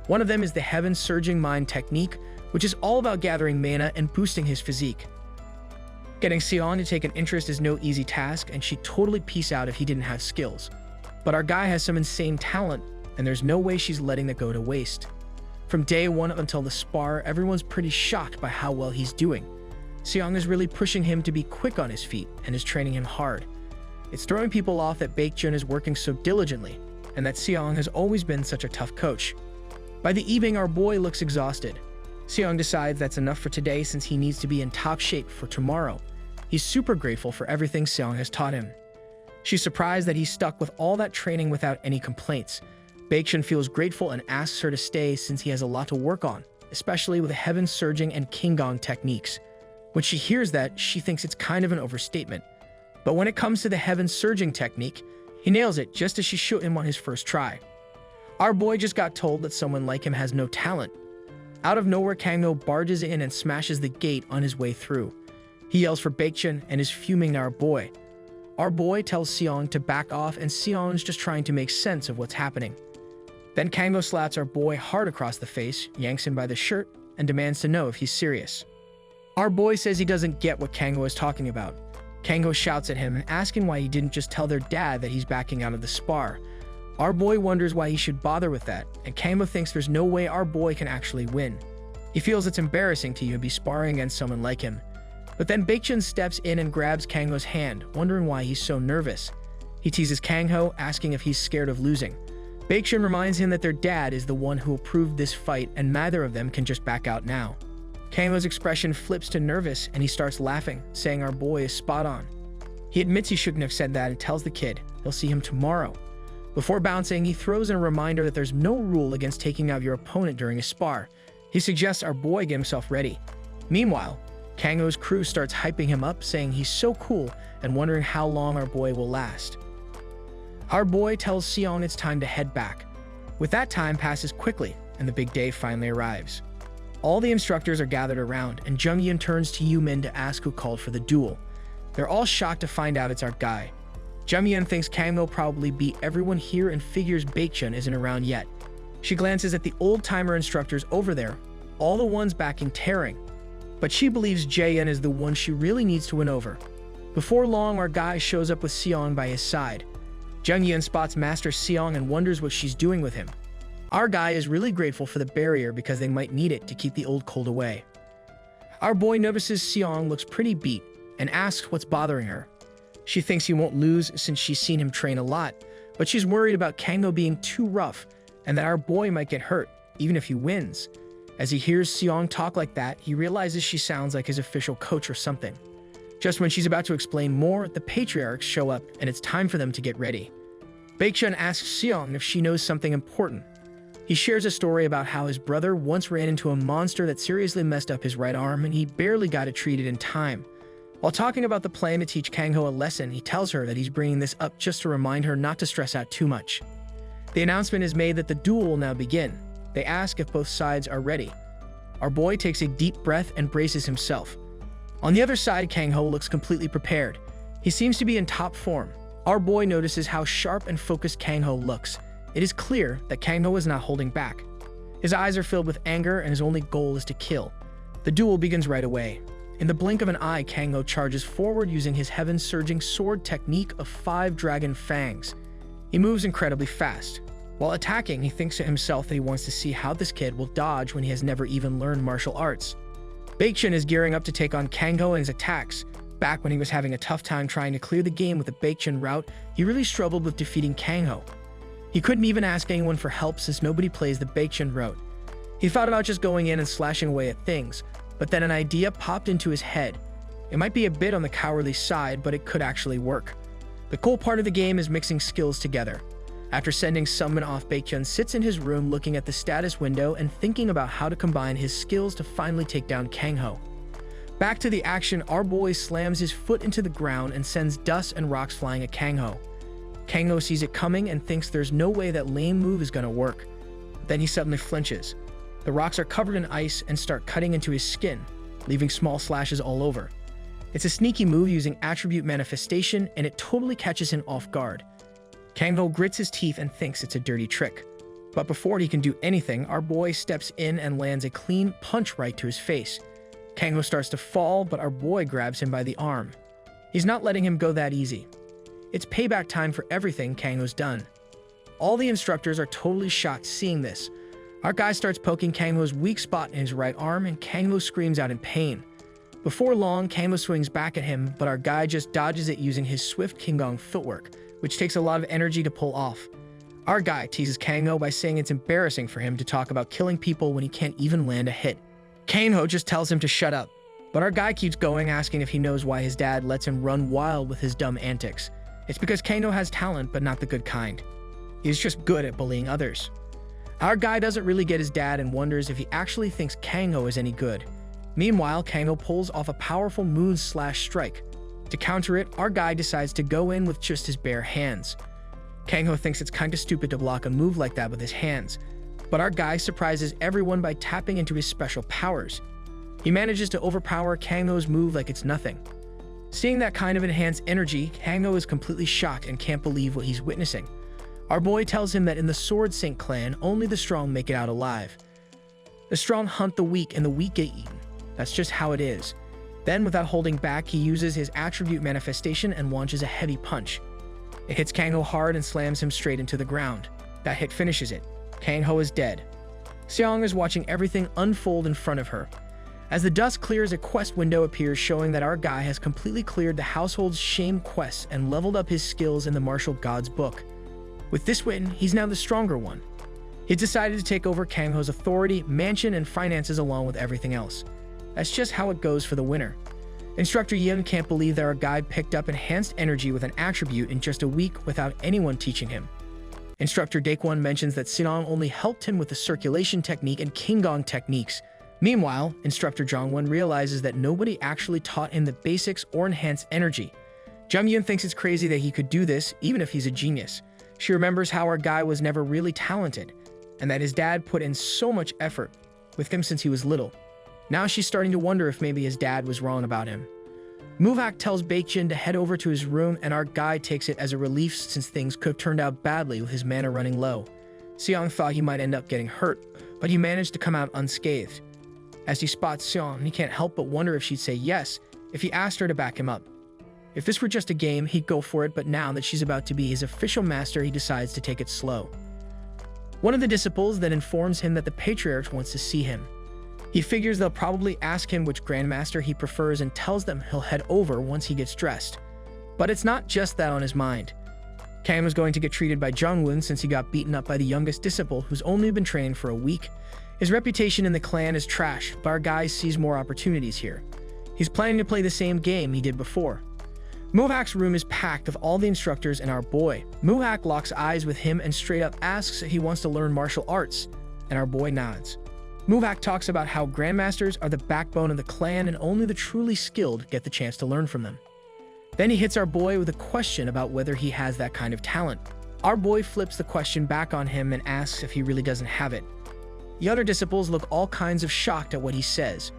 One of them is the Heaven Surging Mind technique, which is all about gathering mana and boosting his physique. Getting Seong to take an interest is no easy task, and she'd totally peace out if he didn't have skills. But our guy has some insane talent, and there's no way she's letting that go to waste. From day 1 up until the spar, everyone's pretty shocked by how well he's doing. Seong is really pushing him to be quick on his feet and is training him hard. It's throwing people off that Baekjun is working so diligently, and that Seong has always been such a tough coach. By the evening, our boy looks exhausted. Seong decides that's enough for today since he needs to be in top shape for tomorrow. He's super grateful for everything Seong has taught him. She's surprised that he's stuck with all that training without any complaints. Baekjun feels grateful and asks her to stay since he has a lot to work on, especially with the Heaven Surging and Kinggong techniques. When she hears that, she thinks it's kind of an overstatement. But when it comes to the Heaven Surging technique, he nails it just as she showed him on his first try. Our boy just got told that someone like him has no talent. Out of nowhere, Kangho barges in and smashes the gate on his way through. He yells for Baekjun and is fuming at our boy. Our boy tells Seong to back off, and Seong's just trying to make sense of what's happening. Then Kangho slaps our boy hard across the face, yanks him by the shirt, and demands to know if he's serious. Our boy says he doesn't get what Kangho is talking about. Kangho shouts at him and asks him why he didn't just tell their dad that he's backing out of the spar. Our boy wonders why he should bother with that, and Kangho thinks there's no way our boy can actually win. He feels it's embarrassing to be sparring against someone like him. But then Baekjun steps in and grabs Kangho's hand, wondering why he's so nervous. He teases Kangho, asking if he's scared of losing. Baekjun reminds him that their dad is the one who approved this fight and neither of them can just back out now. Kangho's expression flips to nervous and he starts laughing, saying our boy is spot on. He admits he shouldn't have said that and tells the kid he'll see him tomorrow. Before bouncing, he throws in a reminder that there's no rule against taking out your opponent during a spar. He suggests our boy get himself ready. Meanwhile, Kangho's crew starts hyping him up, saying he's so cool and wondering how long our boy will last. Our boy tells Seong it's time to head back. With that, time passes quickly and the big day finally arrives. All the instructors are gathered around and Jung-Yeon turns to Yoo-min to ask who called for the duel. They're all shocked to find out it's our guy. Jung-Yeon thinks Kangho probably beat everyone here and figures Baekjun isn't around yet. She glances at the old-timer instructors over there, all the ones backing Taering. But she believes Jae-yeon is the one she really needs to win over. Before long, our guy shows up with Seong by his side. Jung-Yeon spots Master Seong and wonders what she's doing with him. Our guy is really grateful for the barrier because they might need it to keep the old cold away. Our boy notices Seong looks pretty beat and asks what's bothering her. She thinks he won't lose since she's seen him train a lot, but she's worried about Kangho being too rough and that our boy might get hurt, even if he wins. As he hears Seong talk like that, he realizes she sounds like his official coach or something. Just when she's about to explain more, the patriarchs show up and it's time for them to get ready. Baekjun asks Seong if she knows something important. He shares a story about how his brother once ran into a monster that seriously messed up his right arm and he barely got it treated in time. While talking about the plan to teach Kangho a lesson, he tells her that he's bringing this up just to remind her not to stress out too much. The announcement is made that the duel will now begin. They ask if both sides are ready. Our boy takes a deep breath and braces himself. On the other side, Kangho looks completely prepared. He seems to be in top form. Our boy notices how sharp and focused Kangho looks. It is clear that Kangho is not holding back. His eyes are filled with anger and his only goal is to kill. The duel begins right away. In the blink of an eye, Kangho charges forward using his heaven-surging sword technique of 5 dragon fangs. He moves incredibly fast. While attacking, he thinks to himself that he wants to see how this kid will dodge when he has never even learned martial arts. Baekjun is gearing up to take on Kangho and his attacks. Back when he was having a tough time trying to clear the game with the Baekjun route, he really struggled with defeating Kangho. He couldn't even ask anyone for help since nobody plays the Baekjun route. He thought about just going in and slashing away at things, but then an idea popped into his head. It might be a bit on the cowardly side, but it could actually work. The cool part of the game is mixing skills together. After sending Summon off, Baekhyun sits in his room looking at the status window and thinking about how to combine his skills to finally take down Kangho. Back to the action, our boy slams his foot into the ground and sends dust and rocks flying at Kangho. Kangho sees it coming and thinks there's no way that lame move is gonna work. Then he suddenly flinches. The rocks are covered in ice and start cutting into his skin, leaving small slashes all over. It's a sneaky move using attribute manifestation, and it totally catches him off guard. Kangho grits his teeth and thinks it's a dirty trick. But before he can do anything, our boy steps in and lands a clean punch right to his face. Kangho starts to fall, but our boy grabs him by the arm. He's not letting him go that easy. It's payback time for everything Kangho's done. All the instructors are totally shocked seeing this. Our guy starts poking Kangho's weak spot in his right arm, and Kangho screams out in pain. Before long, Kangho swings back at him, but our guy just dodges it using his swift Kingong footwork, which takes a lot of energy to pull off. Our guy teases Kangho by saying it's embarrassing for him to talk about killing people when he can't even land a hit. Kangho just tells him to shut up, but our guy keeps going, asking if he knows why his dad lets him run wild with his dumb antics. It's because Kangho has talent, but not the good kind. He's just good at bullying others. Our guy doesn't really get his dad and wonders if he actually thinks Kangho is any good. Meanwhile, Kangho pulls off a powerful moon/strike. To counter it, our guy decides to go in with just his bare hands. Kangho thinks it's kinda stupid to block a move like that with his hands, but our guy surprises everyone by tapping into his special powers. He manages to overpower Kangho's move like it's nothing. Seeing that kind of enhanced energy, Kangho is completely shocked and can't believe what he's witnessing. Our boy tells him that in the Sword Sink clan, only the strong make it out alive. The strong hunt the weak and the weak get eaten. That's just how it is. Then, without holding back, he uses his attribute manifestation and launches a heavy punch. It hits Kangho hard and slams him straight into the ground. That hit finishes it. Kangho is dead. Seong is watching everything unfold in front of her. As the dust clears, a quest window appears showing that our guy has completely cleared the household's shame quests and leveled up his skills in the martial gods book. With this win, he's now the stronger one. He's decided to take over Kangho's authority, mansion, and finances along with everything else. That's just how it goes for the winner. Instructor Yeon can't believe that our guy picked up enhanced energy with an attribute in just a week without anyone teaching him. Instructor Daekwon mentions that Sinong only helped him with the circulation technique and Kingong techniques. Meanwhile, Instructor Jongwon realizes that nobody actually taught him the basics or enhanced energy. Jungyeon thinks it's crazy that he could do this, even if he's a genius. She remembers how our guy was never really talented, and that his dad put in so much effort with him since he was little. Now she's starting to wonder if maybe his dad was wrong about him. Muvak tells Baekhyun to head over to his room, and our guy takes it as a relief since things could have turned out badly with his mana running low. Seong thought he might end up getting hurt, but he managed to come out unscathed. As he spots Seong, he can't help but wonder if she'd say yes if he asked her to back him up. If this were just a game, he'd go for it, but now that she's about to be his official master, he decides to take it slow. One of the disciples then informs him that the Patriarch wants to see him. He figures they'll probably ask him which Grandmaster he prefers and tells them he'll head over once he gets dressed. But it's not just that on his mind. Cam is going to get treated by Jungwon since he got beaten up by the youngest disciple who's only been training for a week. His reputation in the clan is trash, but our guy sees more opportunities here. He's planning to play the same game he did before. Muhak's room is packed with all the instructors and our boy. Muhak locks eyes with him and straight up asks if he wants to learn martial arts, and our boy nods. Muhak talks about how grandmasters are the backbone of the clan and only the truly skilled get the chance to learn from them. Then he hits our boy with a question about whether he has that kind of talent. Our boy flips the question back on him and asks if he really doesn't have it. The other disciples look all kinds of shocked at what he says.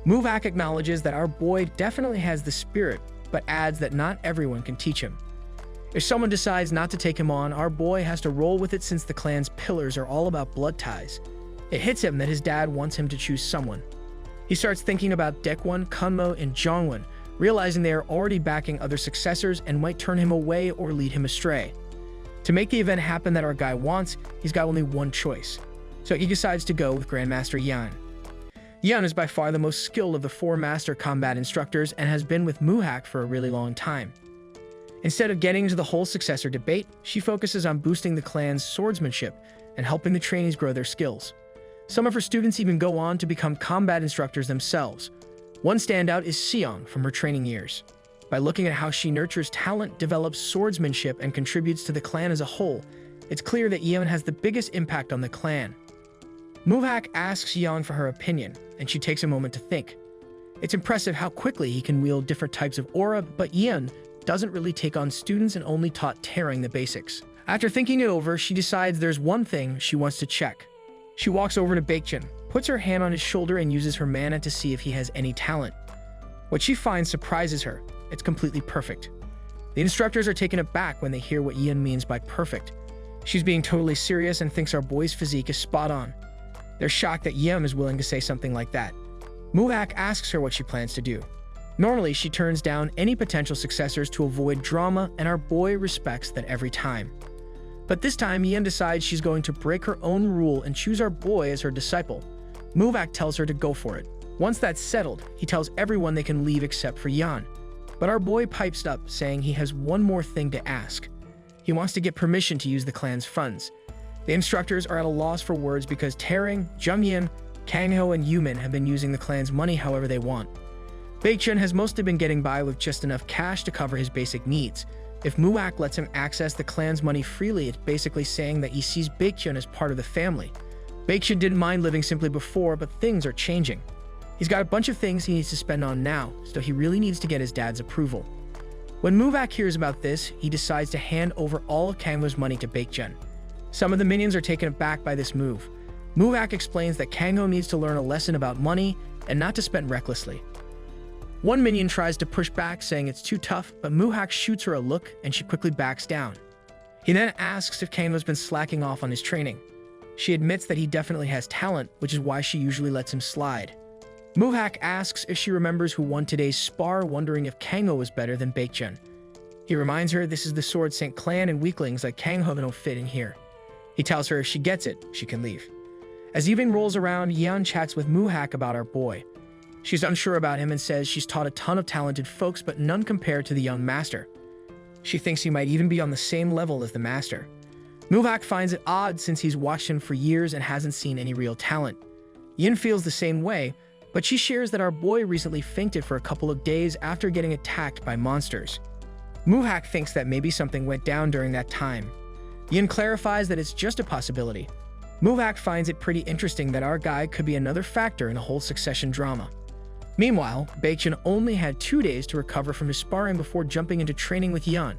Muhak acknowledges that our boy definitely has the spirit, but adds that not everyone can teach him. If someone decides not to take him on, our boy has to roll with it since the clan's pillars are all about blood ties. It hits him that his dad wants him to choose someone. He starts thinking about Daekwon, Kunmo, and Jongwon, realizing they are already backing other successors and might turn him away or lead him astray. To make the event happen that our guy wants, he's got only one choice. So he decides to go with Grandmaster Yan. Yan is by far the most skilled of the 4 master combat instructors and has been with Muhak for a really long time. Instead of getting into the whole successor debate, she focuses on boosting the clan's swordsmanship and helping the trainees grow their skills. Some of her students even go on to become combat instructors themselves. One standout is Seong from her training years. By looking at how she nurtures talent, develops swordsmanship, and contributes to the clan as a whole, it's clear that Yeon has the biggest impact on the clan. ManhwaCapped asks Yeon for her opinion, and she takes a moment to think. It's impressive how quickly he can wield different types of aura, but Yeon doesn't really take on students and only taught Taring the basics. After thinking it over, she decides there's one thing she wants to check. She walks over to Baekjun, puts her hand on his shoulder, and uses her mana to see if he has any talent. What she finds surprises her. It's completely perfect. The instructors are taken aback when they hear what Yeon means by perfect. She's being totally serious and thinks our boy's physique is spot on. They're shocked that Yeon is willing to say something like that. ManhwaCapped asks her what she plans to do. Normally, she turns down any potential successors to avoid drama, and our boy respects that every time. But this time, Yeon decides she's going to break her own rule and choose our boy as her disciple. ManhwaCapped tells her to go for it. Once that's settled, he tells everyone they can leave except for Yeon. But our boy pipes up, saying he has one more thing to ask. He wants to get permission to use the clan's funds. The instructors are at a loss for words because Taring, Jungyeon, Kangho, and Yumin have been using the clan's money however they want. Baekjun has mostly been getting by with just enough cash to cover his basic needs. If ManhwaCapped lets him access the clan's money freely, it's basically saying that he sees Baekjun as part of the family. Baekjun didn't mind living simply before, but things are changing. He's got a bunch of things he needs to spend on now, so he really needs to get his dad's approval. When ManhwaCapped hears about this, he decides to hand over all of Kangho's money to Baekjun. Some of the minions are taken aback by this move. ManhwaCapped explains that Kangho needs to learn a lesson about money and not to spend recklessly. One minion tries to push back, saying it's too tough, but ManhwaCapped shoots her a look and she quickly backs down. He then asks if Kangho's been slacking off on his training. She admits that he definitely has talent, which is why she usually lets him slide. ManhwaCapped asks if she remembers who won today's spar, wondering if Kangho was better than Baekjun. He reminds her this is the Sword Saint clan and weaklings like Kangho don't fit in here. He tells her if she gets it, she can leave. As evening rolls around, Yeon chats with ManhwaCapped about our boy. She's unsure about him and says she's taught a ton of talented folks, but none compared to the young master. She thinks he might even be on the same level as the master. ManhwaCapped finds it odd since he's watched him for years and hasn't seen any real talent. Yeon feels the same way, but she shares that our boy recently fainted for a couple of days after getting attacked by monsters. ManhwaCapped thinks that maybe something went down during that time. Yeon clarifies that it's just a possibility. ManhwaCapped finds it pretty interesting that our guy could be another factor in the whole succession drama. Meanwhile, Baekjun only had 2 days to recover from his sparring before jumping into training with Yeon.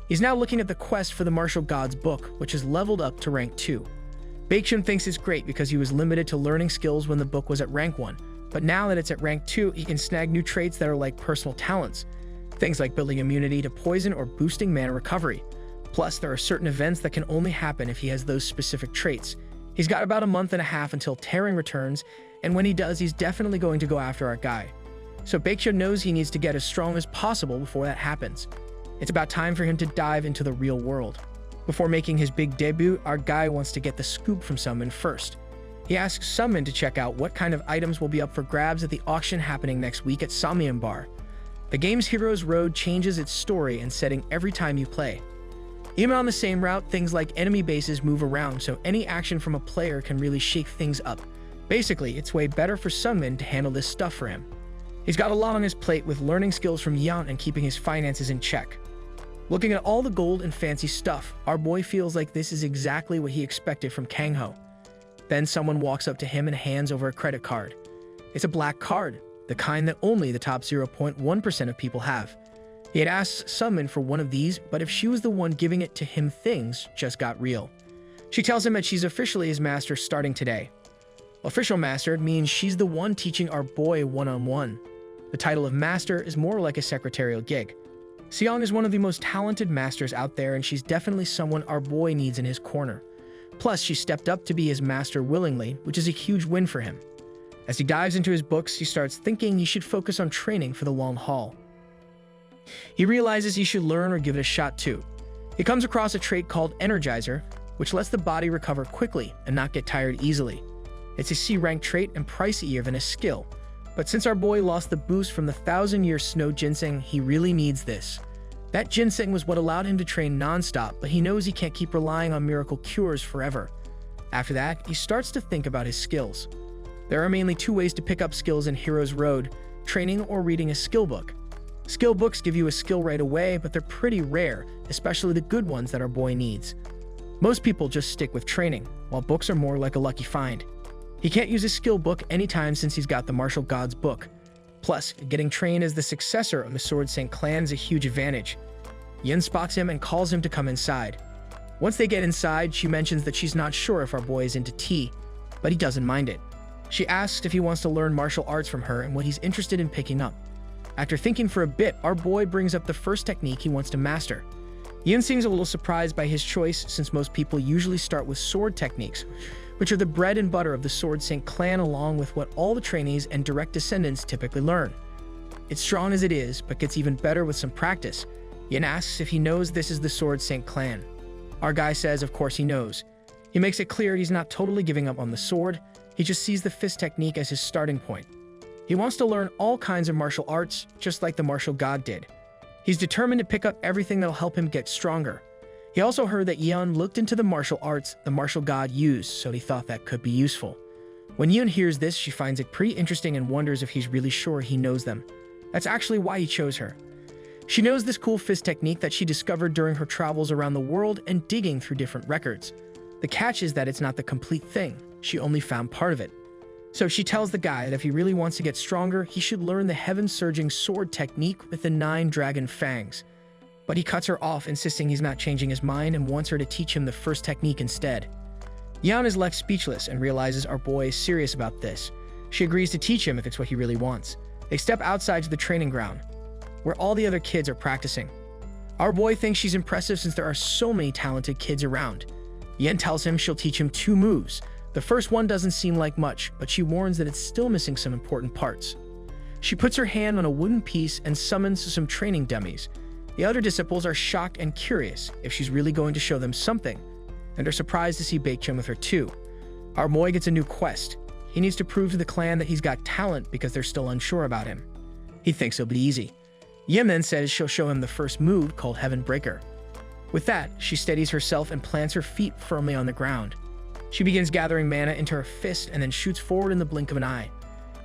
He's now looking at the quest for the Martial Gods book, which is leveled up to rank 2. Baekjun thinks it's great because he was limited to learning skills when the book was at rank 1, but now that it's at rank 2, he can snag new traits that are like personal talents. Things like building immunity to poison or boosting mana recovery. Plus, there are certain events that can only happen if he has those specific traits. He's got about a month and a half until Taring returns, and when he does, he's definitely going to go after our guy. So Baekjun knows he needs to get as strong as possible before that happens. It's about time for him to dive into the real world. Before making his big debut, our guy wants to get the scoop from Sunmin first. He asks Sunmin to check out what kind of items will be up for grabs at the auction happening next week at Samyeon Bar. The game's Hero's Road changes its story and setting every time you play. Even on the same route, things like enemy bases move around, so any action from a player can really shake things up. Basically, it's way better for Sunmin to handle this stuff for him. He's got a lot on his plate with learning skills from Yeon and keeping his finances in check. Looking at all the gold and fancy stuff, our boy feels like this is exactly what he expected from Kangho. Then someone walks up to him and hands over a credit card. It's a black card, the kind that only the top 0.1% of people have. He had asked Sunmin for one of these, but if she was the one giving it to him, things just got real. She tells him that she's officially his master starting today. Official master means she's the one teaching our boy one-on-one. The title of master is more like a secretarial gig. Seong is one of the most talented masters out there, and she's definitely someone our boy needs in his corner. Plus, she stepped up to be his master willingly, which is a huge win for him. As he dives into his books, he starts thinking he should focus on training for the long haul. He realizes he should learn or give it a shot too. He comes across a trait called Energizer, which lets the body recover quickly and not get tired easily. It's a C-rank trait and pricier than a skill, but since our boy lost the boost from the 1,000-year snow ginseng, he really needs this. That ginseng was what allowed him to train non-stop, but he knows he can't keep relying on miracle cures forever. After that, he starts to think about his skills. There are mainly 2 ways to pick up skills in Hero's Road: training or reading a skill book. Skill books give you a skill right away, but they're pretty rare, especially the good ones that our boy needs. Most people just stick with training, while books are more like a lucky find. He can't use a skill book anytime since he's got the martial gods book. Plus, getting trained as the successor of the Sword Saint clan is a huge advantage. Yin spots him and calls him to come inside. Once they get inside, she mentions that she's not sure if our boy is into tea, but he doesn't mind it. She asks if he wants to learn martial arts from her and what he's interested in picking up. After thinking for a bit, our boy brings up the first technique he wants to master. Yin seems a little surprised by his choice since most people usually start with sword techniques, which are the bread and butter of the Sword Saint clan along with what all the trainees and direct descendants typically learn. It's strong as it is, but gets even better with some practice. Yin asks if he knows this is the Sword Saint clan. Our guy says of course he knows. He makes it clear he's not totally giving up on the sword, he just sees the fist technique as his starting point. He wants to learn all kinds of martial arts, just like the martial god did. He's determined to pick up everything that'll help him get stronger. He also heard that Yeon looked into the martial arts the martial god used, so he thought that could be useful. When Yeon hears this, she finds it pretty interesting and wonders if he's really sure he knows them. That's actually why he chose her. She knows this cool fist technique that she discovered during her travels around the world and digging through different records. The catch is that it's not the complete thing, she only found part of it. So she tells the guy that if he really wants to get stronger, he should learn the heaven-surging sword technique with the 9 dragon fangs. But he cuts her off, insisting he's not changing his mind and wants her to teach him the first technique instead. Yeon is left speechless and realizes our boy is serious about this. She agrees to teach him if it's what he really wants. They step outside to the training ground, where all the other kids are practicing. Our boy thinks she's impressive since there are so many talented kids around. Yen tells him she'll teach him 2 moves. The first one doesn't seem like much, but she warns that it's still missing some important parts. She puts her hand on a wooden piece and summons some training dummies. The other disciples are shocked and curious if she's really going to show them something, and are surprised to see Baekhyun with her too. Our boy gets a new quest. He needs to prove to the clan that he's got talent because they're still unsure about him. He thinks it'll be easy. Yim then says she'll show him the first move called Heaven Breaker. With that, she steadies herself and plants her feet firmly on the ground. She begins gathering mana into her fist and then shoots forward in the blink of an eye.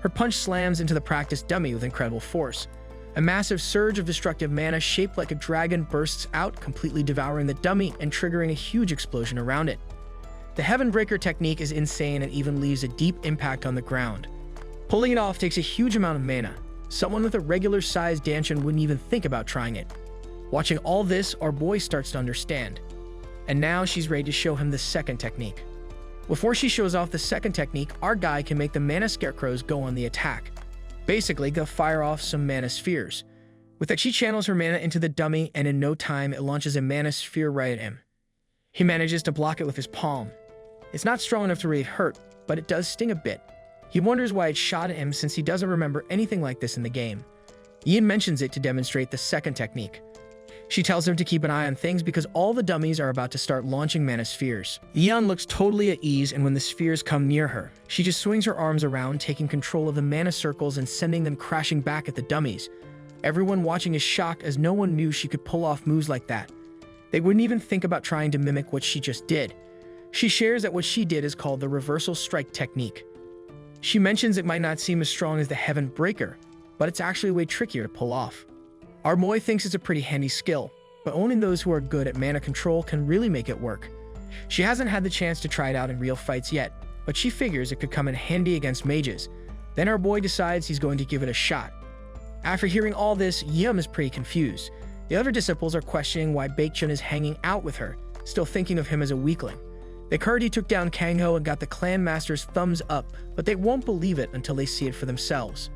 Her punch slams into the practiced dummy with incredible force. A massive surge of destructive mana shaped like a dragon bursts out, completely devouring the dummy and triggering a huge explosion around it. The Heaven Breaker technique is insane and even leaves a deep impact on the ground. Pulling it off takes a huge amount of mana. Someone with a regular-sized Danshin wouldn't even think about trying it. Watching all this, our boy starts to understand. And now she's ready to show him the second technique. Before she shows off the second technique, our guy can make the mana scarecrows go on the attack. Basically, they'll fire off some mana spheres. With that, she channels her mana into the dummy, and in no time, it launches a mana sphere right at him. He manages to block it with his palm. It's not strong enough to really hurt, but it does sting a bit. He wonders why it shot at him since he doesn't remember anything like this in the game. Ian mentions it to demonstrate the second technique. She tells him to keep an eye on things because all the dummies are about to start launching mana spheres. Yeon looks totally at ease, and when the spheres come near her, she just swings her arms around, taking control of the mana circles and sending them crashing back at the dummies. Everyone watching is shocked as no one knew she could pull off moves like that. They wouldn't even think about trying to mimic what she just did. She shares that what she did is called the reversal strike technique. She mentions it might not seem as strong as the Heaven Breaker, but it's actually way trickier to pull off. Our boy thinks it's a pretty handy skill, but only those who are good at mana control can really make it work. She hasn't had the chance to try it out in real fights yet, but she figures it could come in handy against mages. Then our boy decides he's going to give it a shot. After hearing all this, Yum is pretty confused. The other disciples are questioning why Baekhyun is hanging out with her, still thinking of him as a weakling. They heard he took down Kangho and got the clan master's thumbs up, but they won't believe it until they see it for themselves.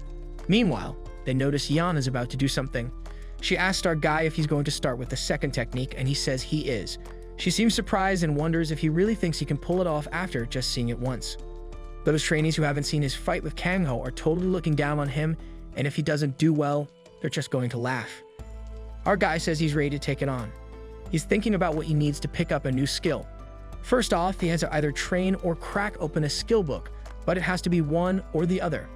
Meanwhile, they notice Yeon is about to do something. She asked our guy if he's going to start with the second technique, and he says he is. She seems surprised and wonders if he really thinks he can pull it off after just seeing it once. Those trainees who haven't seen his fight with Kangho are totally looking down on him, and if he doesn't do well, they're just going to laugh. Our guy says he's ready to take it on. He's thinking about what he needs to pick up a new skill. First off, he has to either train or crack open a skill book, but it has to be one or the other.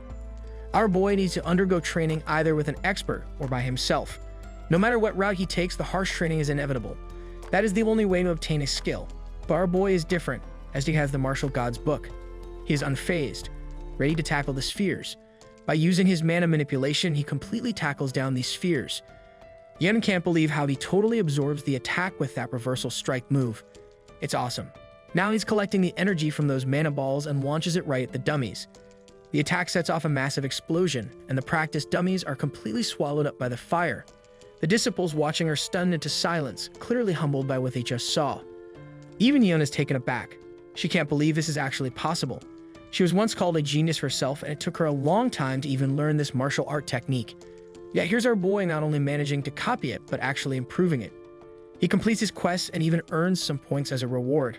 Our boy needs to undergo training either with an expert or by himself. No matter what route he takes, the harsh training is inevitable. That is the only way to obtain a skill. But our boy is different, as he has the martial god's book. He is unfazed, ready to tackle the spheres. By using his mana manipulation, he completely tackles down these spheres. Yen can't believe how he totally absorbs the attack with that reversal strike move. It's awesome. Now he's collecting the energy from those mana balls and launches it right at the dummies. The attack sets off a massive explosion, and the practiced dummies are completely swallowed up by the fire. The disciples watching are stunned into silence, clearly humbled by what they just saw. Even Yeon is taken aback. She can't believe this is actually possible. She was once called a genius herself, and it took her a long time to even learn this martial art technique. Yet here's our boy not only managing to copy it, but actually improving it. He completes his quests and even earns some points as a reward.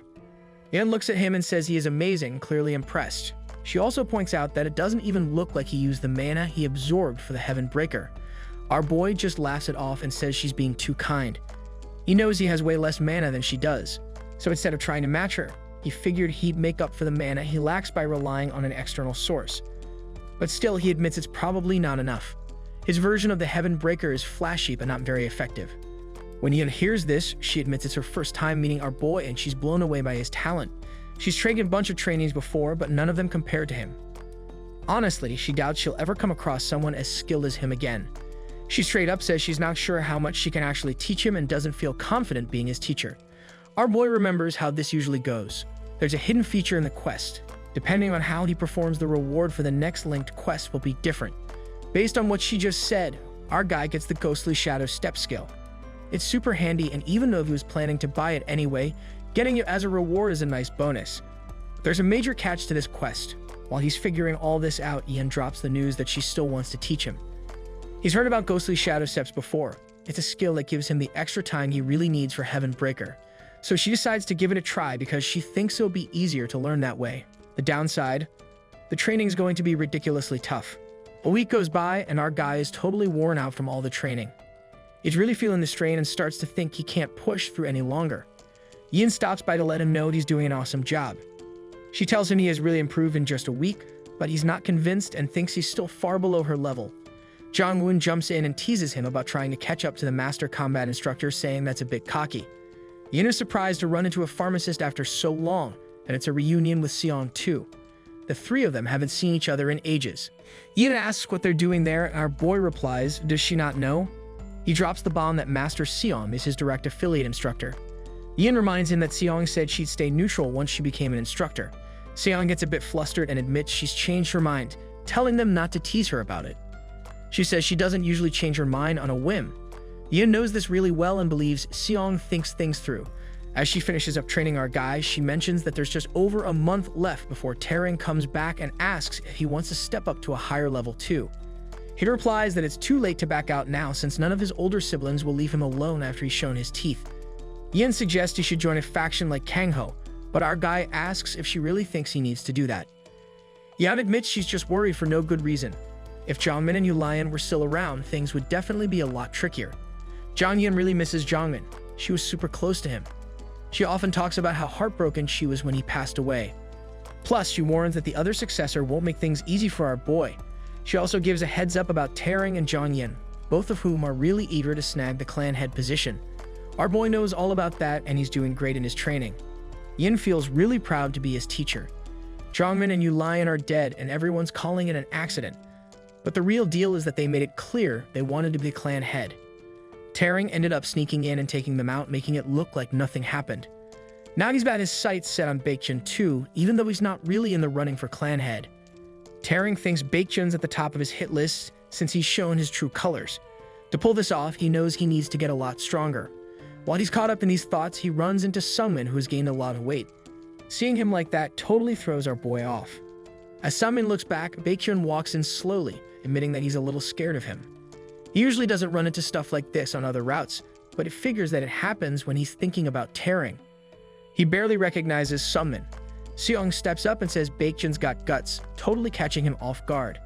Yeon looks at him and says he is amazing, clearly impressed. She also points out that it doesn't even look like he used the mana he absorbed for the Heaven Breaker. Our boy just laughs it off and says she's being too kind. He knows he has way less mana than she does, so instead of trying to match her, he figured he'd make up for the mana he lacks by relying on an external source. But still, he admits it's probably not enough. His version of the Heaven Breaker is flashy but not very effective. When Yeon hears this, she admits it's her first time meeting our boy and she's blown away by his talent. She's taken a bunch of trainings before, but none of them compared to him. Honestly, she doubts she'll ever come across someone as skilled as him again. She straight up says she's not sure how much she can actually teach him and doesn't feel confident being his teacher. Our boy remembers how this usually goes. There's a hidden feature in the quest. Depending on how he performs, the reward for the next linked quest will be different. Based on what she just said, our guy gets the Ghostly Shadow step skill. It's super handy, and even though he was planning to buy it anyway, getting it as a reward is a nice bonus. There's a major catch to this quest. While he's figuring all this out, Yeon drops the news that she still wants to teach him. He's heard about Ghostly Shadow steps before. It's a skill that gives him the extra time he really needs for Heaven Breaker. So she decides to give it a try because she thinks it'll be easier to learn that way. The downside? The training is going to be ridiculously tough. A week goes by and our guy is totally worn out from all the training. He's really feeling the strain and starts to think he can't push through any longer. Yeon stops by to let him know he's doing an awesome job. She tells him he has really improved in just a week, but he's not convinced and thinks he's still far below her level. Jongwon jumps in and teases him about trying to catch up to the master combat instructor, saying that's a bit cocky. Yeon is surprised to run into a pharmacist after so long, and it's a reunion with Seong too. The three of them haven't seen each other in ages. Yeon asks what they're doing there, and our boy replies, does she not know? He drops the bomb that Master Seong is his direct affiliate instructor. Yeon reminds him that Seong said she'd stay neutral once she became an instructor. Seong gets a bit flustered and admits she's changed her mind, telling them not to tease her about it. She says she doesn't usually change her mind on a whim. Yeon knows this really well and believes Seong thinks things through. As she finishes up training our guy, she mentions that there's just over a month left before Taering comes back and asks if he wants to step up to a higher level too. He replies that it's too late to back out now since none of his older siblings will leave him alone after he's shown his teeth. Yeon suggests he should join a faction like Kangho, but our guy asks if she really thinks he needs to do that. Yeon admits she's just worried for no good reason. If Jongmin and Yulian were still around, things would definitely be a lot trickier. Jonghyun really misses Jongmin. She was super close to him. She often talks about how heartbroken she was when he passed away. Plus, she warns that the other successor won't make things easy for our boy. She also gives a heads up about Taering and Jonghyun, both of whom are really eager to snag the clan head position. Our boy knows all about that and he's doing great in his training. Yin feels really proud to be his teacher. Jongmin and Yulian are dead and everyone's calling it an accident. But the real deal is that they made it clear they wanted to be the clan head. Taering ended up sneaking in and taking them out, making it look like nothing happened. Now he's got his sights set on Baekjun too, even though he's not really in the running for clan head. Taering thinks Baekjun's at the top of his hit list since he's shown his true colors. To pull this off, he knows he needs to get a lot stronger. While he's caught up in these thoughts, he runs into Sungmin, who has gained a lot of weight. Seeing him like that totally throws our boy off. As Sungmin looks back, Baekjun walks in slowly, admitting that he's a little scared of him. He usually doesn't run into stuff like this on other routes, but it figures that it happens when he's thinking about Taering. He barely recognizes Sungmin. Seong steps up and says Baekjun's got guts, totally catching him off guard.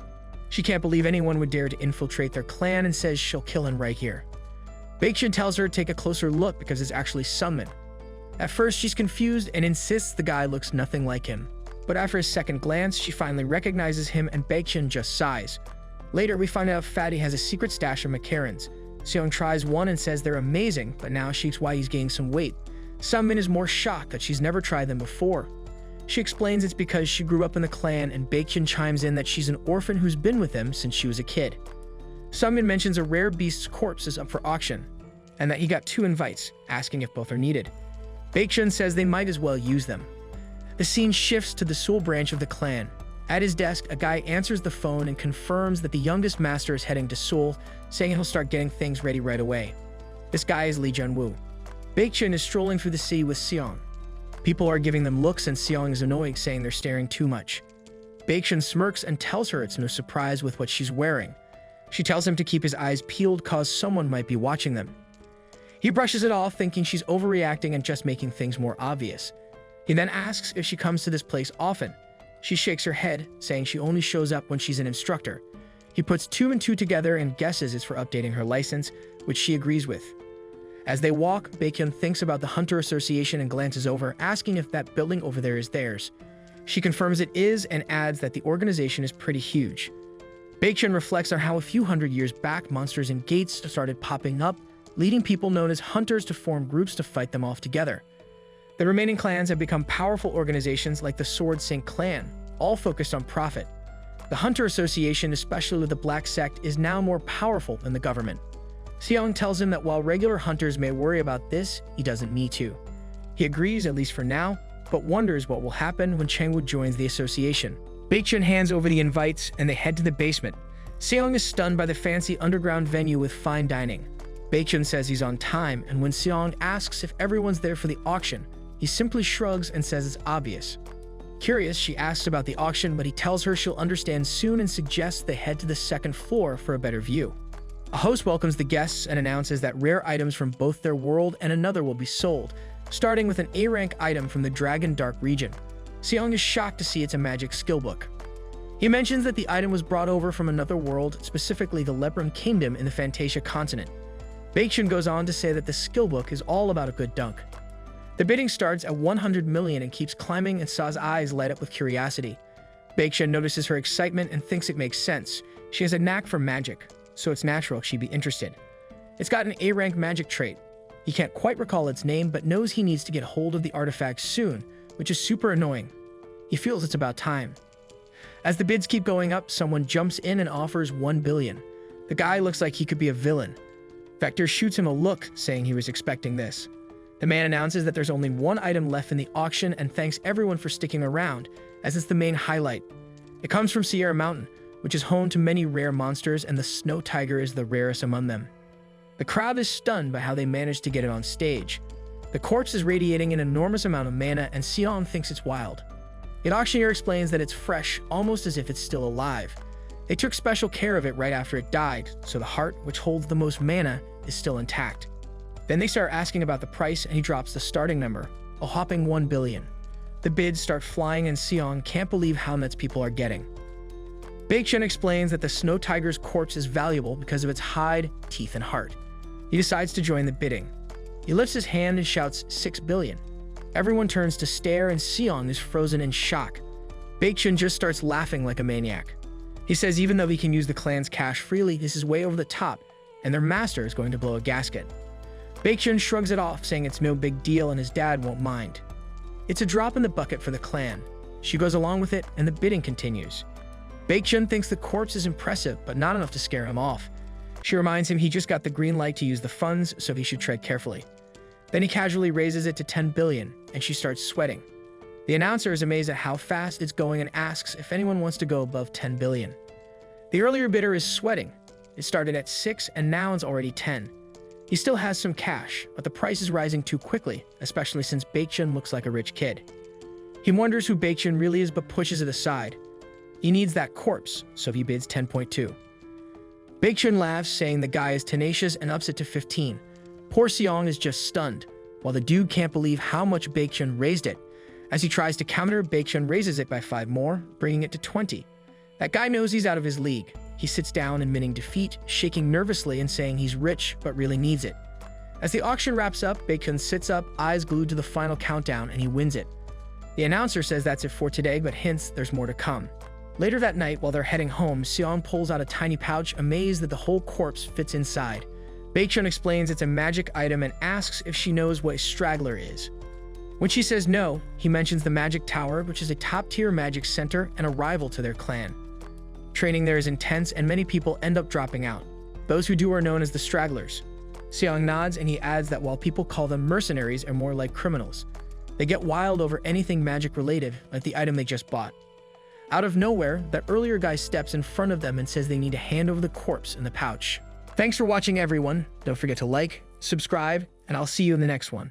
She can't believe anyone would dare to infiltrate their clan and says she'll kill him right here. Baekjun tells her to take a closer look because it's actually Sungmin. At first, she's confused and insists the guy looks nothing like him. But after a second glance, she finally recognizes him and Baekjun just sighs. Later, we find out Fatty has a secret stash of macarons. Seong tries one and says they're amazing, but now she asks why he's gaining some weight. Sungmin is more shocked that she's never tried them before. She explains it's because she grew up in the clan, and Baekhyun chimes in that she's an orphan who's been with them since she was a kid. Sungmin mentions a rare beast's corpse is up for auction, and that he got 2 invites, asking if both are needed. Baekhyun says they might as well use them. The scene shifts to the Seoul branch of the clan. At his desk, a guy answers the phone and confirms that the youngest master is heading to Seoul, saying he'll start getting things ready right away. This guy is Lee Jun-woo. Baekhyun is strolling through the city with Seong. People are giving them looks, and Seong is annoyed, saying they're staring too much. Baekhyun smirks and tells her it's no surprise with what she's wearing. She tells him to keep his eyes peeled cause someone might be watching them. He brushes it off, thinking she's overreacting and just making things more obvious. He then asks if she comes to this place often. She shakes her head, saying she only shows up when she's an instructor. He puts 2 and 2 together and guesses it's for updating her license, which she agrees with. As they walk, Baekhyun thinks about the Hunter Association and glances over, asking if that building over there is theirs. She confirms it is and adds that the organization is pretty huge. Baekhyun reflects on how a few hundred years back monsters and gates started popping up, leading people known as hunters to form groups to fight them off together. The remaining clans have become powerful organizations like the Sword Sink clan, all focused on profit. The Hunter Association, especially with the Black Sect, is now more powerful than the government. Seong tells him that while regular hunters may worry about this, he doesn't need to. He agrees, at least for now, but wonders what will happen when Changwoo joins the association. Baekhyun hands over the invites, and they head to the basement. Seong is stunned by the fancy underground venue with fine dining. Baekhyun says he's on time, and when Seong asks if everyone's there for the auction, he simply shrugs and says it's obvious. Curious, she asks about the auction, but he tells her she'll understand soon and suggests they head to the 2nd floor for a better view. A host welcomes the guests and announces that rare items from both their world and another will be sold, starting with an A-rank item from the Dragon Dark region. Seong is shocked to see it's a magic skill book. He mentions that the item was brought over from another world, specifically the Leprum Kingdom in the Fantasia continent. Baekhyun goes on to say that the skill book is all about a good dunk. The bidding starts at 100 million and keeps climbing, and Sa's eyes light up with curiosity. Baekhyun notices her excitement and thinks it makes sense. She has a knack for magic, so it's natural she'd be interested. It's got an A-rank magic trait. He can't quite recall its name, but knows he needs to get hold of the artifact soon, which is super annoying. He feels it's about time. As the bids keep going up, someone jumps in and offers 1 billion. The guy looks like he could be a villain. Vector shoots him a look, saying he was expecting this. The man announces that there's only 1 item left in the auction and thanks everyone for sticking around, as it's the main highlight. It comes from Sierra Mountain, which is home to many rare monsters, and the snow tiger is the rarest among them. The crowd is stunned by how they managed to get it on stage. The corpse is radiating an enormous amount of mana, and Sion thinks it's wild. The auctioneer explains that it's fresh, almost as if it's still alive. They took special care of it right after it died, so the heart, which holds the most mana, is still intact. Then they start asking about the price, and he drops the starting number, a whopping 1 billion. The bids start flying, and Seong can't believe how much people are getting. Baekhyun explains that the snow tiger's corpse is valuable because of its hide, teeth, and heart. He decides to join the bidding. He lifts his hand and shouts 6 billion. Everyone turns to stare, and Seong is frozen in shock. Baekhyun just starts laughing like a maniac. He says even though he can use the clan's cash freely, this is way over the top, and their master is going to blow a gasket. Baekhyun shrugs it off, saying it's no big deal and his dad won't mind. It's a drop in the bucket for the clan. She goes along with it, and the bidding continues. Baekhyun thinks the corpse is impressive, but not enough to scare him off. She reminds him he just got the green light to use the funds, so he should tread carefully. Then he casually raises it to 10 billion, and she starts sweating. The announcer is amazed at how fast it's going and asks if anyone wants to go above 10 billion. The earlier bidder is sweating. It started at 6 and now it's already 10. He still has some cash, but the price is rising too quickly, especially since Baekhyun looks like a rich kid. He wonders who Baekhyun really is but pushes it aside. He needs that corpse, so he bids 10.2. Baekhyun laughs, saying the guy is tenacious, and ups it to 15. Poor Seong is just stunned, while the dude can't believe how much Baekhyun raised it. As he tries to counter, Baekhyun raises it by 5 more, bringing it to 20. That guy knows he's out of his league. He sits down admitting defeat, shaking nervously and saying he's rich but really needs it. As the auction wraps up, Baekhyun sits up, eyes glued to the final countdown, and he wins it. The announcer says that's it for today, but hints there's more to come. Later that night, while they're heading home, Seong pulls out a tiny pouch, amazed that the whole corpse fits inside. Baekhyun explains it's a magic item and asks if she knows what a straggler is. When she says no, he mentions the Magic Tower, which is a top-tier magic center and a rival to their clan. Training there is intense and many people end up dropping out. Those who do are known as the stragglers. Seong nods and he adds that while people call them mercenaries are more like criminals. They get wild over anything magic related, like the item they just bought. Out of nowhere, that earlier guy steps in front of them and says they need to hand over the corpse in the pouch. Thanks for watching everyone. Don't forget to like, subscribe, and I'll see you in the next one.